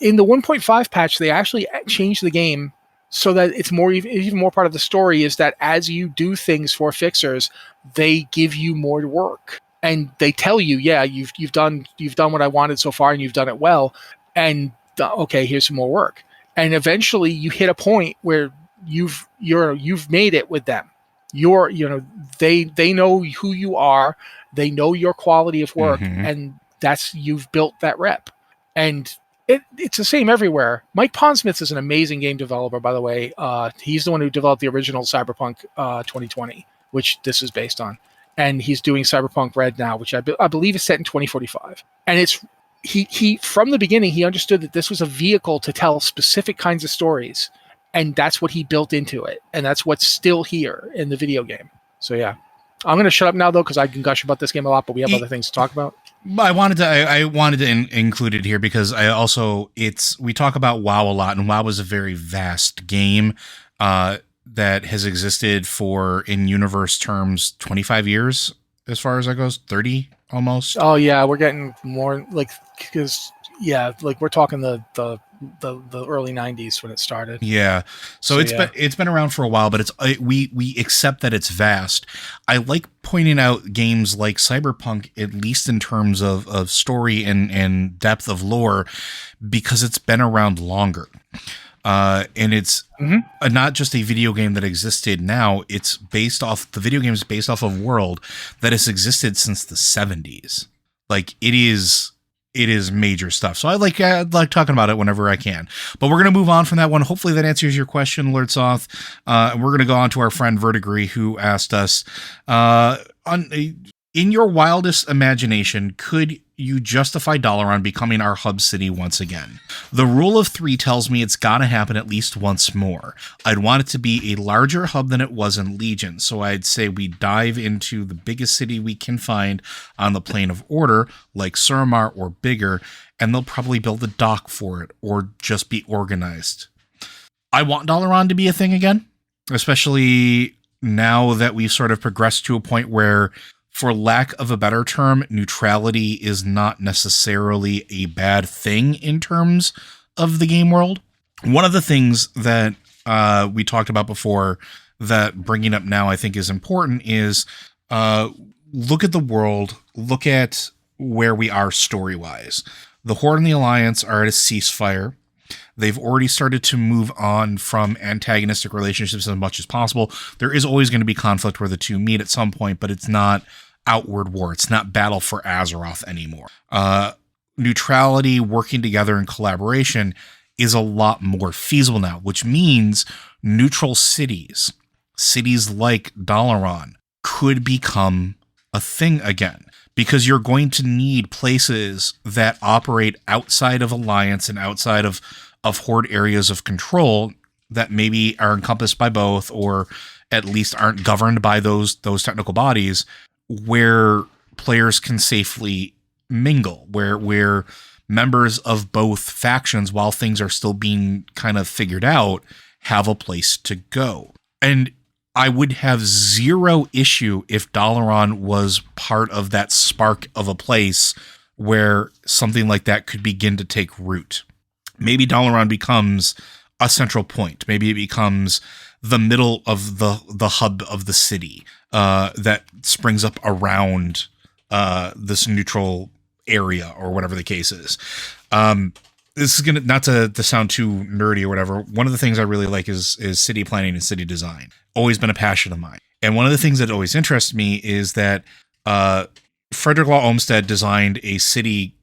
in the 1.5 patch, they actually changed the game so that it's even more part of the story is that as you do things for fixers, they give you more work. And they tell you, yeah, you've done what I wanted so far, and you've done it well. And okay, here's some more work. And eventually, you hit a point where you've made it with them. They know who you are. They know your quality of work, and you've built that rep. And it's the same everywhere. Mike Pondsmith is an amazing game developer, by the way. He's the one who developed the original Cyberpunk 2020, which this is based on. And he's doing Cyberpunk Red now, which I believe is set in 2045. And he from the beginning, he understood that this was a vehicle to tell specific kinds of stories. And that's what he built into it. And that's what's still here in the video game. So yeah. I'm going to shut up now, though, because I can gush about this game a lot, but we have other things to talk about. I wanted to include it here because we talk about WoW a lot, and WoW is a very vast game that has existed for, in universe terms, 25 years, as far as that goes, 30 almost. Oh yeah, we're getting more we're talking the early 90s when it started. Yeah. So it's been around for a while, but we accept that it's vast. I like pointing out games like Cyberpunk, at least in terms of story and depth of lore, because it's been around longer. And it's not just a video game that existed now. The video game is based off of a world that has existed since the 70s. Like it is major stuff. So I like talking about it whenever I can. But we're going to move on from that one. Hopefully that answers your question, Lurtsoth. We're going to go on to our friend Verdigris, who asked us, In your wildest imagination, could you justify Dalaran becoming our hub city once again? The rule of 3 tells me it's gotta happen at least once more. I'd want it to be a larger hub than it was in Legion, so I'd say we dive into the biggest city we can find on the plane of order, like Suramar or bigger, and they'll probably build a dock for it, or just be organized. I want Dalaran to be a thing again, especially now that we've sort of progressed to a point where, for lack of a better term, neutrality is not necessarily a bad thing in terms of the game world. One of the things that we talked about before that bringing up now I think is important is look at the world, look at where we are story-wise. The Horde and the Alliance are at a ceasefire. They've already started to move on from antagonistic relationships as much as possible. There is always going to be conflict where the two meet at some point, but it's not outward war. It's not battle for Azeroth anymore. Neutrality, working together in collaboration is a lot more feasible now, which means neutral cities like Dalaran, could become a thing again. Because you're going to need places that operate outside of Alliance and outside of Horde areas of control that maybe are encompassed by both, or at least aren't governed by those technical bodies, where players can safely mingle, where members of both factions, while things are still being kind of figured out, have a place to go. And I would have zero issue if Dalaran was part of that spark of a place where something like that could begin to take root. Maybe Dalaran becomes a central point. Maybe it becomes the middle of the hub of the city that springs up around this neutral area, or whatever the case is. This is gonna, not to sound too nerdy or whatever. One of the things I really like is city planning and city design. Always been a passion of mine. And one of the things that always interests me is that Frederick Law Olmsted designed a city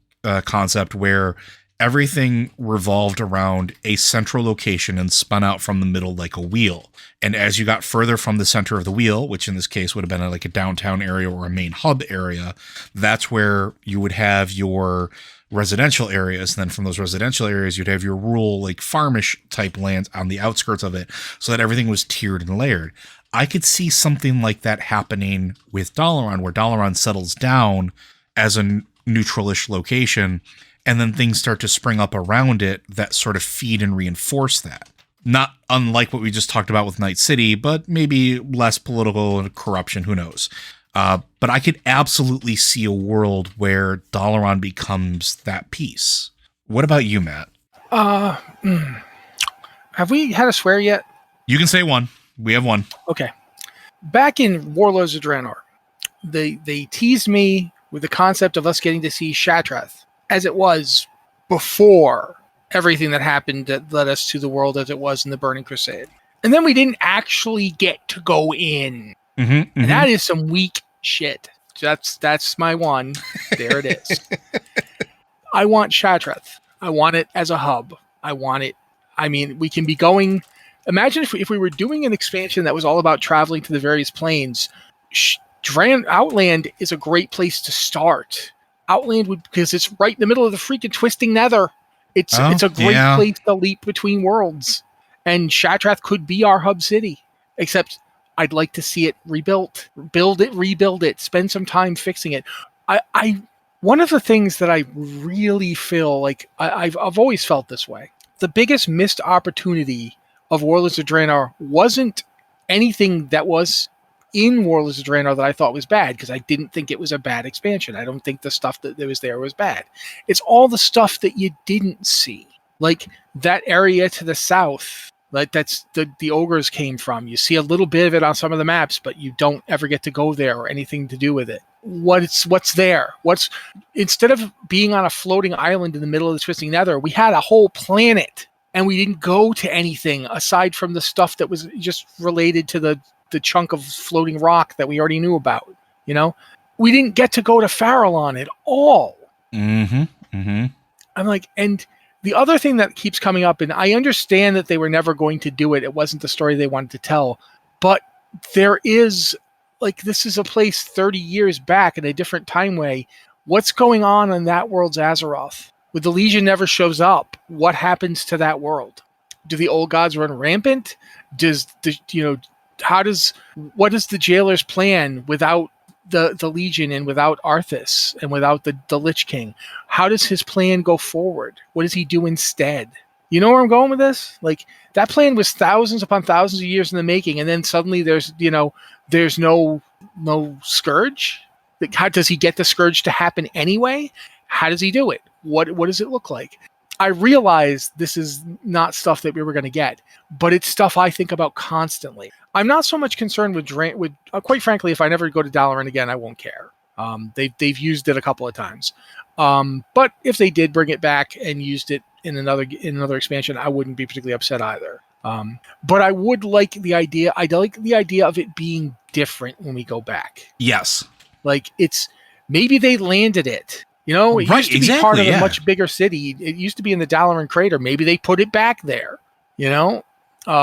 concept where everything revolved around a central location and spun out from the middle like a wheel. And as you got further from the center of the wheel, which in this case would have been like a downtown area or a main hub area, that's where you would have your residential areas. And then from those residential areas, you'd have your rural, like farmish type lands on the outskirts of it, so that everything was tiered and layered. I could see something like that happening with Dalaran, where Dalaran settles down as a neutralish location, and then things start to spring up around it that sort of feed and reinforce that. Not unlike what we just talked about with Night City, but maybe less political and corruption, who knows. But I could absolutely see a world where Dalaran becomes that piece. What about you, Matt? Have we had a swear yet? You can say one. We have one. Okay. Back in Warlords of Draenor, they teased me with the concept of us getting to see Shattrath as it was before everything that happened that led us to the world as it was in the Burning Crusade. And then we didn't actually get to go in. And that is some weak shit. That's my one. There it is. I want Shattrath. I want it as a hub. I want it. I mean, we can be going. Imagine if we were doing an expansion that was all about traveling to the various planes. Outland is a great place to start. Outland would, because it's right in the middle of the freaking twisting nether. It's a great place to leap between worlds. And Shattrath could be our hub city. Except I'd like to see it rebuilt. Rebuild it. Spend some time fixing it. One of the things that I really feel like I've always felt this way. The biggest missed opportunity of Warlords of Draenor wasn't anything that was in Warlords of Draenor that I thought was bad, because I didn't think it was a bad expansion. I don't think the stuff that was there was bad. It's all the stuff that you didn't see. Like that area to the south, like that's the ogres came from. You see a little bit of it on some of the maps, but you don't ever get to go there or anything to do with it. What's there? Instead of being on a floating island in the middle of the twisting nether, we had a whole planet, and we didn't go to anything aside from the stuff that was just related to the chunk of floating rock that we already knew about. You know, we didn't get to go to Farallon at all. I'm like, and the other thing that keeps coming up, and I understand that they were never going to do it. It wasn't the story they wanted to tell, but there is like this is a place 30 years back in a different time way. What's going on in that world's Azeroth? When the Legion never shows up, what happens to that world? Do the old gods run rampant? Does the what is the jailer's plan without the Legion and without Arthas and without the Lich King? How does his plan go forward? What does he do instead? You know where I'm going with this? Like, that plan was thousands upon thousands of years in the making, and then suddenly there's no scourge. Like, how does he get the scourge to happen anyway? How does he do it? What does it look like? I realize this is not stuff that we were going to get, but it's stuff I think about constantly. I'm not so much concerned with quite frankly, if I never go to Dalaran again, I won't care. They've used it a couple of times, but if they did bring it back and used it in another expansion, I wouldn't be particularly upset either. But I would like the idea. I like the idea of it being different when we go back. Yes, like it's maybe they landed it. You know, it used to be part of a much bigger city. It used to be in the Dalaran crater. Maybe they put it back there. You know,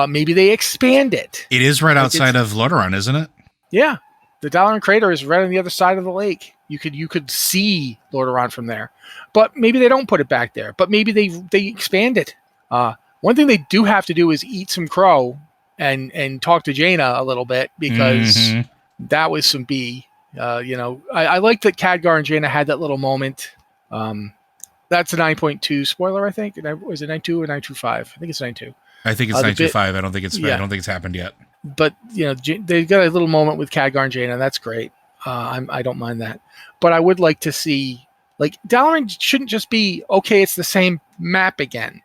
maybe they expand it. It is right outside of Lordaeron, isn't it? Yeah, the Dalaran crater is right on the other side of the lake. You could see Lordaeron from there, but maybe they don't put it back there. But maybe they expand it. One thing they do have to do is eat some crow and talk to Jaina a little bit, because that was some B. I like that Khadgar and Jaina had that little moment. That's a 9.2 spoiler, I think. Was it 9.2 or 9.25? I think it's 9.2. I think it's 9.25. I don't think it's happened yet. But they got a little moment with Khadgar and Jaina. That's great. I don't mind that. But I would like to see, like, Dalaran shouldn't just be okay. It's the same map again,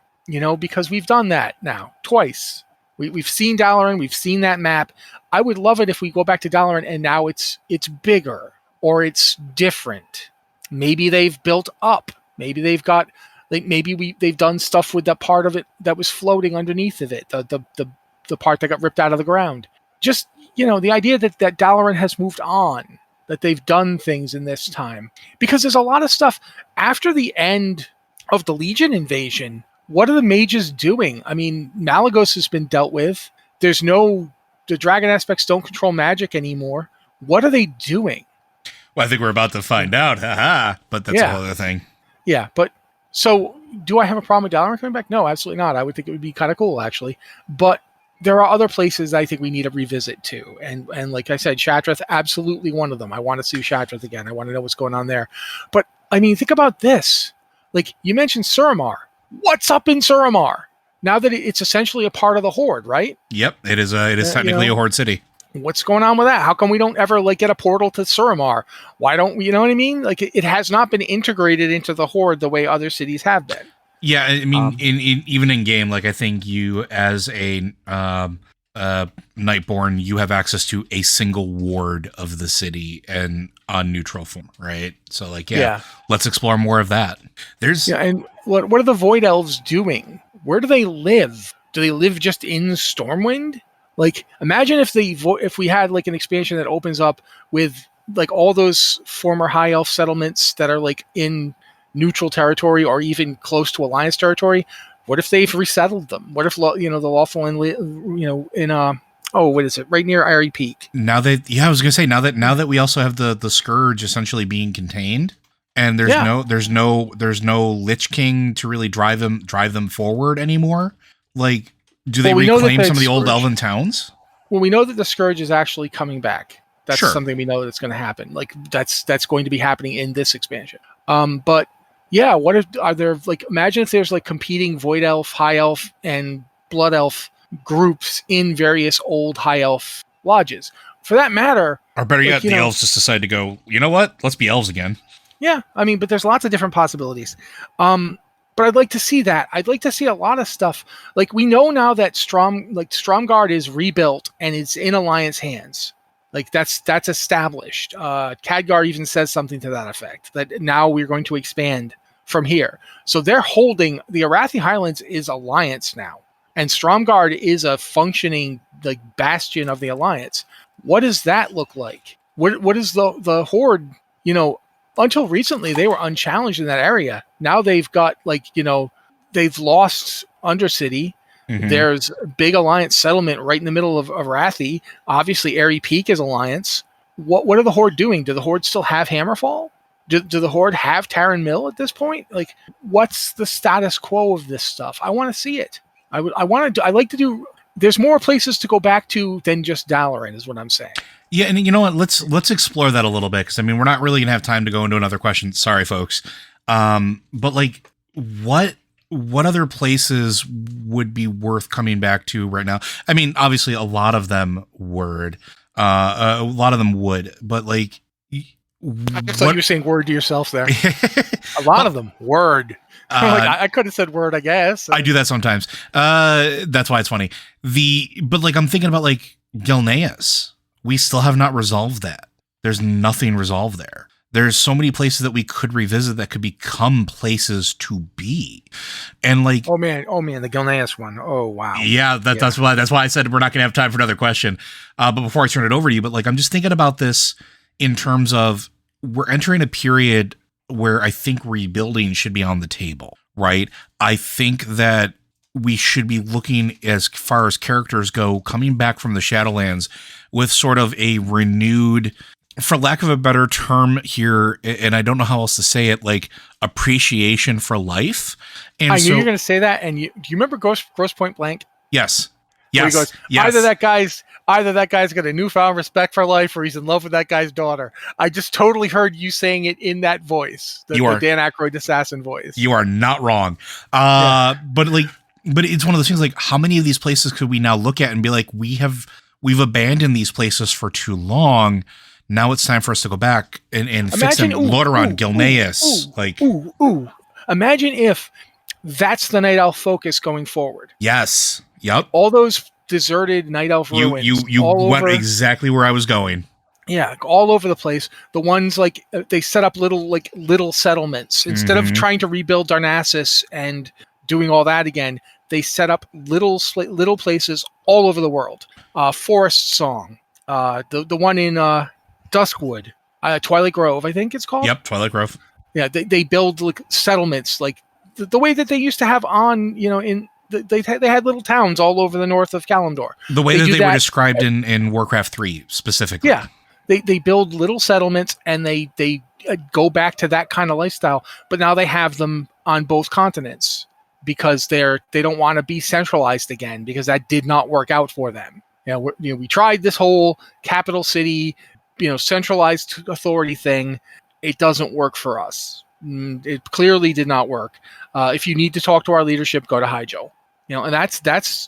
because we've done that now twice. We've seen Dalaran. We've seen that map. I would love it if we go back to Dalaran and now it's bigger or it's different. Maybe they've built up. Maybe they've got, like, they've done stuff with that part of it that was floating underneath of it. The part that got ripped out of the ground. Just, the idea that Dalaran has moved on, that they've done things in this time, because there's a lot of stuff after the end of the Legion invasion. What are the mages doing? I mean, Malagos has been dealt with. The dragon aspects don't control magic anymore. What are they doing? Well, I think we're about to find out. But that's a whole other thing. Yeah, but so do I have a problem with Dalaran coming back? No, absolutely not. I would think it would be kind of cool, actually. But there are other places I think we need to revisit too. And like I said, Shattrath, absolutely one of them. I want to see Shattrath again. I want to know what's going on there. But I mean, think about this. Like, you mentioned Suramar. What's up in Suramar? Now that it's essentially a part of the Horde, right? Yep, it is technically a Horde city. What's going on with that? How come we don't ever get a portal to Suramar? Why don't we, you know what I mean? Like, it has not been integrated into the Horde the way other cities have been. Yeah, I mean, even in game, like, I think you, as a Nightborn, you have access to a single ward of the city and on neutral form, right? So, like, let's explore more of that. And what are the Void Elves doing? Where do they live? Do they live just in Stormwind? Like, imagine if we had like an expansion that opens up with like all those former High Elf settlements that are like in neutral territory or even close to Alliance territory. What if they've resettled them? What if the lawful in what is it? Right near Airy Peak. I was gonna say now that we also have the Scourge essentially being contained, and there's no Lich King to really drive them forward anymore. Like, do they reclaim some of the old elven towns? Well, we know that the Scourge is actually coming back. That's something we know that's going to happen. Like, that's going to be happening in this expansion. But yeah, imagine if there's like competing Void Elf, High Elf, and Blood Elf groups in various old High Elf lodges. For that matter, or better yet, the elves just decide to go, you know what? Let's be elves again. Yeah, I mean, but there's lots of different possibilities. But I'd like to see that. I'd like to see a lot of stuff. Like, we know now that Stromgarde is rebuilt and it's in Alliance hands. Like, that's established. Khadgar even says something to that effect, that now we're going to expand from here. So they're holding the Arathi Highlands is Alliance now, and Stromgarde is a functioning like bastion of the Alliance. What does that look like? What is the Horde? Until recently, they were unchallenged in that area. Now they've got they've lost Undercity. Mm-hmm. There's a big Alliance settlement right in the middle of Arathi. Obviously, Airy Peak is Alliance. what are the Horde doing? Do the Horde still have Hammerfall? Do the Horde have Tarren Mill at this point? Like, what's the status quo of this stuff? I want to see it. I like to do. There's more places to go back to than just Dalaran, is what I'm saying. Yeah, and you know what? Let's explore that a little bit, because I mean, we're not really gonna have time to go into another question. Sorry, folks. But like, what other places would be worth coming back to right now? I mean, obviously, a lot of them would. But like, I thought you were saying word to yourself there. A lot of them word. I could have said word, I guess. I do that sometimes. That's why it's funny. But like, I'm thinking about like Gilneas. We still have not resolved that. There's nothing resolved there. There's so many places that we could revisit that could become places to be. And like, oh man, the Gilneas one. Oh wow. Yeah, that's why I said we're not going to have time for another question. But before I turn it over to you, but like, I'm just thinking about this in terms of, we're entering a period where I think rebuilding should be on the table, right? I think that we should be looking, as far as characters go, coming back from the Shadowlands with sort of a renewed, for lack of a better term here, and I don't know how else to say it, like appreciation for life. And I knew you were going to say that. And do you remember Gross Point Blank? Yes. Yes. Goes, yes. Either that guy's got a newfound respect for life, or he's in love with that guy's daughter. I just totally heard you saying it in that voice, the Dan Aykroyd assassin voice. You are not wrong. But it's one of those things, like, how many of these places could we now look at and be like, we've abandoned these places for too long. Now it's time for us to go back and fix them. Lordaeron, Gilneas. Imagine if that's the Night Elf focus going forward. Yes. Yep. All those deserted Night Elf ruins. You went exactly where I was going. Yeah, all over the place. The ones like they set up little settlements instead of trying to rebuild Darnassus and doing all that again. They set up little places all over the world. Forest Song, the one in Duskwood, Twilight Grove, I think it's called. Yep, Twilight Grove. Yeah, they build like settlements like the way that they used to have on, in. They had little towns all over the north of Kalimdor. The way that they were described in Warcraft 3 specifically. Yeah. They build little settlements and they go back to that kind of lifestyle, but now they have them on both continents because they don't want to be centralized again, because that did not work out for them. We tried this whole capital city, centralized authority thing. It doesn't work for us. It clearly did not work. If you need to talk to our leadership, go to Hyjo. And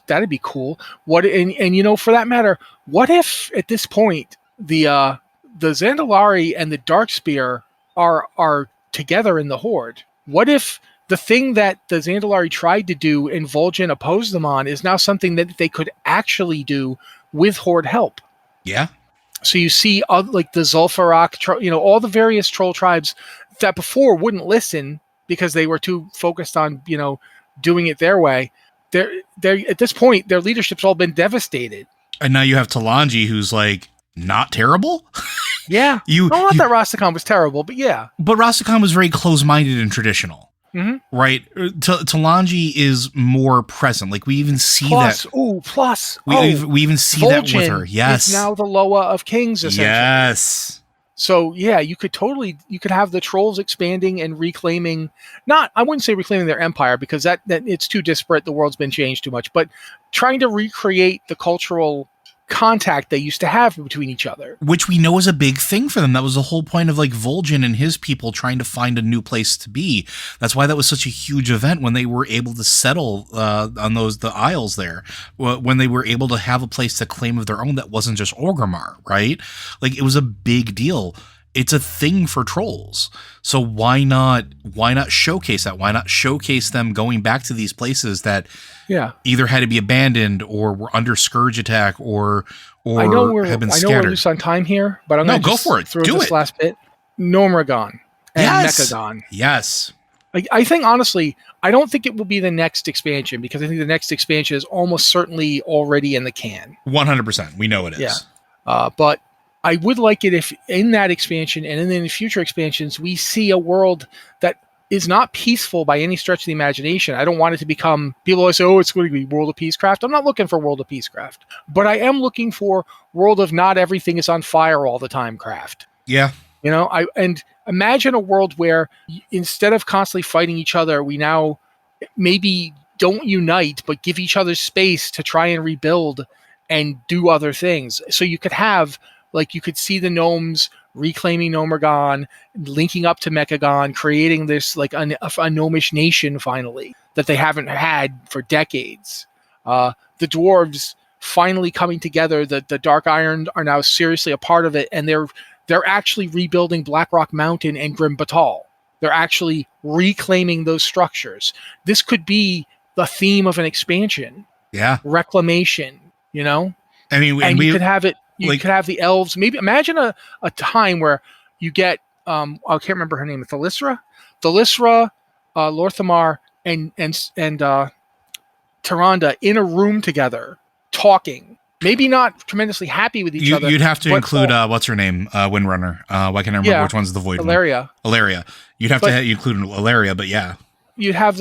that'd be cool. For that matter, what if at this point the Zandalari and the Darkspear are together in the Horde? What if the thing that the Zandalari tried to do and Vol'jin opposed them on is now something that they could actually do with Horde help? Yeah. So you see, like the Zul'Farrak, all the various troll tribes that before wouldn't listen because they were too focused on, doing it their way. They're at this point, their leadership's all been devastated. And now you have Talanji, who's like not terrible. Yeah. Not that Rastakhan was terrible, but yeah. But Rastakhan was very close-minded and traditional. Mm-hmm. Right? Talanji is more present. Like, we even see that. We even see Vol'jin that with her. Yes. It's now the Loa of Kings, essentially. Yes. So, yeah, you could have the trolls expanding and reclaiming, I wouldn't say reclaiming their empire, because that it's too disparate. The world's been changed too much, but trying to recreate the cultural contact they used to have between each other, which we know is a big thing for them. That was the whole point of like Vol'jin and his people trying to find a new place to be. That's why that was such a huge event when they were able to settle on the isles there, when they were able to have a place to claim of their own that wasn't just Orgrimmar, right? Like, it was a big deal. It's a thing for trolls. So why not showcase that? Why not showcase them going back to these places that either had to be abandoned or were under scourge attack or have been scattered? I know we're loose on time here, but I'm going to go for it. Do this it. last bit. Gnormragon and Mechagon. Yes. I think, honestly, I don't think it will be the next expansion, because I think the next expansion is almost certainly already in the can. 100%. We know it is. Yeah. But I would like it if in that expansion and in the future expansions, we see a world that is not peaceful by any stretch of the imagination. I don't want it to become, people always say, oh, it's going to be World of Peacecraft. I'm not looking for World of Peacecraft, but I am looking for world of not everything is on fire all the time craft. Yeah. And imagine a world where instead of constantly fighting each other, we now maybe don't unite, but give each other space to try and rebuild and do other things. So you could have, like, you could see the gnomes reclaiming Nomergon, linking up to Mechagon, creating this like a gnomish nation finally that they haven't had for decades. The dwarves finally coming together. The Dark Iron are now seriously a part of it, and they're actually rebuilding Blackrock Mountain and Grim Batal. They're actually reclaiming those structures. This could be the theme of an expansion. Yeah. Reclamation, I mean, and you could have it. You could have the elves. Maybe imagine a time where you get I can't remember her name. Thalyssra, Lorthamar, and Tyrande in a room together talking. Maybe not tremendously happy with each other. You'd have to include what's her name, Windrunner. Why can't I remember which one's the Void Ilaria. one? Ilaria. You'd have to include Ilaria, but yeah. You'd have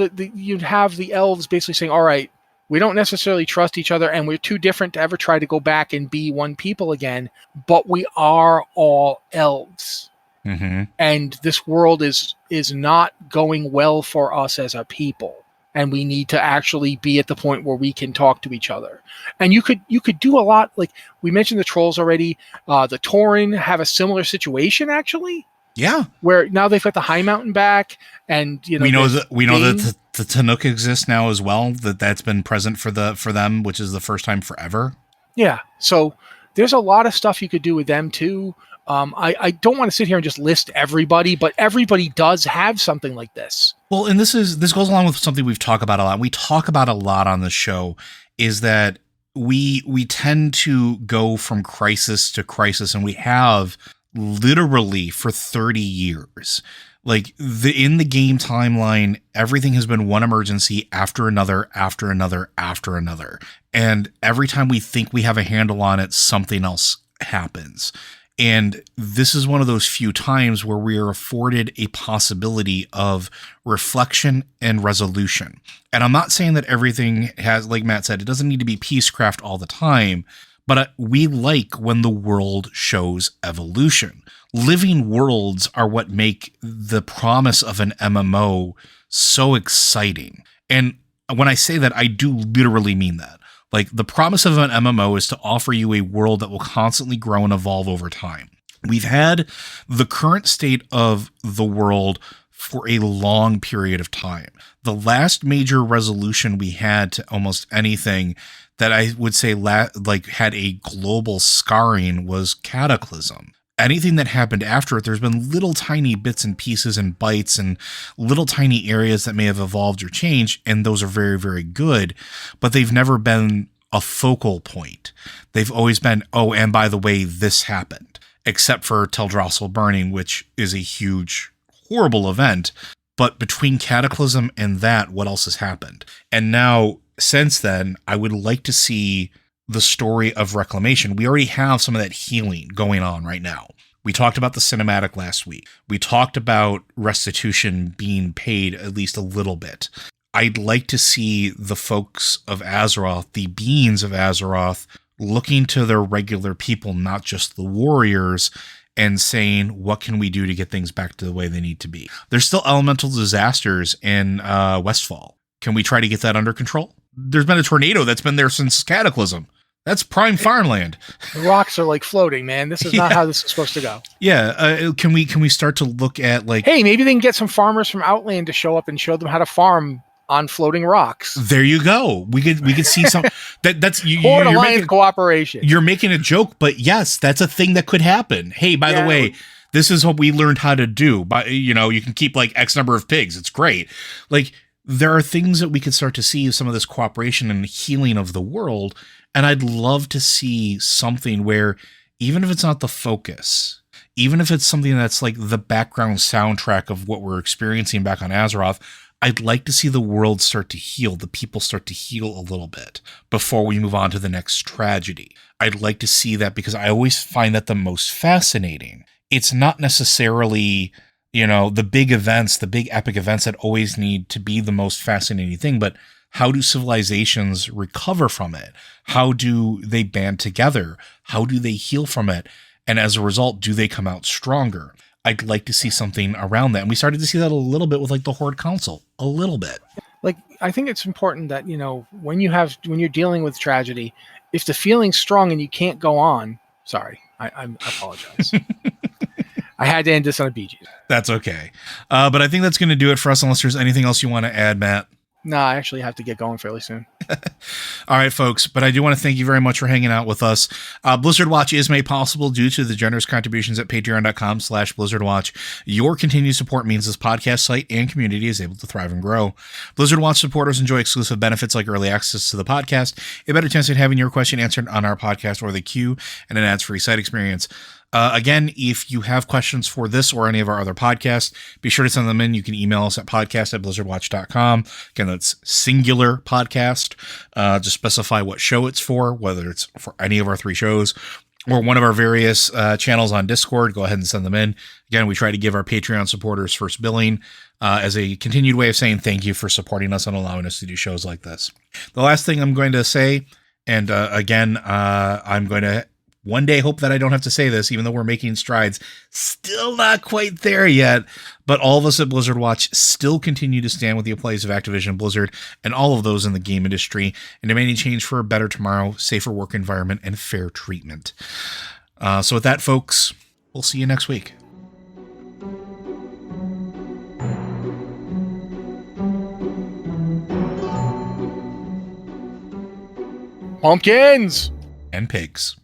the elves basically saying, all right, we don't necessarily trust each other, and we're too different to ever try to go back and be one people again, but we are all elves. Mm-hmm. And this world is not going well for us as a people. And we need to actually be at the point where we can talk to each other. And you could do a lot, like we mentioned the trolls already. The Tauren have a similar situation, actually. Yeah, where now they've got the High Mountain back, and we know that the Tanuk exists now as well. That's been present for them, which is the first time forever. Yeah, so there's a lot of stuff you could do with them too. I don't want to sit here and just list everybody, but everybody does have something like this. Well, and this goes along with something we've talked about a lot. We talk about a lot on the show is that we tend to go from crisis to crisis, and we have literally for 30 years. Like in the game timeline, everything has been one emergency after another, after another, after another. And every time we think we have a handle on it, something else happens. And this is one of those few times where we are afforded a possibility of reflection and resolution. And I'm not saying that everything has, like Matt said, it doesn't need to be peacecraft all the time, but we like when the world shows evolution. Living worlds are what make the promise of an MMO so exciting. And when I say that, I do literally mean that. Like, the promise of an MMO is to offer you a world that will constantly grow and evolve over time. We've had the current state of the world for a long period of time. The last major resolution we had to almost anything that I would say had a global scarring was Cataclysm. Anything that happened after it, there's been little tiny bits and pieces and bites and little tiny areas that may have evolved or changed, and those are very, very good, but they've never been a focal point. They've always been, oh, and by the way, this happened, except for Teldrassil burning, which is a huge, horrible event. But between Cataclysm and that, what else has happened? And now, since then, I would like to see the story of reclamation. We already have some of that healing going on right now. We talked about the cinematic last week. We talked about restitution being paid at least a little bit. I'd like to see the folks of Azeroth, the beings of Azeroth, looking to their regular people, not just the warriors, and saying, what can we do to get things back to the way they need to be? There's still elemental disasters in Westfall. Can we try to get that under control? There's been a tornado that's been there since Cataclysm. That's prime farmland. The rocks are like floating, man. This is not how this is supposed to go. Yeah. Can we start to look at like, hey, maybe they can get some farmers from Outland to show up and show them how to farm on floating rocks. There you go. We could see some that's Horde Alliance making, cooperation. You're making a joke, but yes, that's a thing that could happen. Hey, by the way, this is what we learned how to do. But you can keep like X number of pigs. It's great. Like, there are things that we could start to see some of this cooperation and healing of the world. And I'd love to see something where, even if it's not the focus, even if it's something that's like the background soundtrack of what we're experiencing back on Azeroth, I'd like to see the world start to heal, the people start to heal a little bit before we move on to the next tragedy. I'd like to see that because I always find that the most fascinating. It's not necessarily, the big events, the big epic events that always need to be the most fascinating thing, but how do civilizations recover from it? How do they band together? How do they heal from it? And as a result, do they come out stronger? I'd like to see something around that. And we started to see that a little bit with like the Horde Council, a little bit. Like, I think it's important that, when you're dealing with tragedy, if the feeling's strong and you can't go on, sorry, I apologize. I had to end this on a BG. That's okay. But I think that's going to do it for us, unless there's anything else you want to add, Matt. No, I actually have to get going fairly soon. All right, folks. But I do want to thank you very much for hanging out with us. Blizzard Watch is made possible due to the generous contributions at patreon.com/BlizzardWatch. Your continued support means this podcast site and community is able to thrive and grow. Blizzard Watch supporters enjoy exclusive benefits like early access to the podcast, a better chance at having your question answered on our podcast or the queue, and an ads-free site experience. Again, if you have questions for this or any of our other podcasts, be sure to send them in. You can email us at podcast@blizzardwatch.com. Again, that's singular podcast. Just specify what show it's for, whether it's for any of our 3 shows or one of our various channels on Discord. Go ahead and send them in. Again, we try to give our Patreon supporters first billing as a continued way of saying thank you for supporting us and allowing us to do shows like this. The last thing I'm going to say, and again, I'm going to one day hope that I don't have to say this, even though we're making strides. Still not quite there yet, but all of us at Blizzard Watch still continue to stand with the employees of Activision Blizzard and all of those in the game industry and demanding change for a better tomorrow, safer work environment, and fair treatment. So with that, folks, we'll see you next week. Pumpkins! And pigs.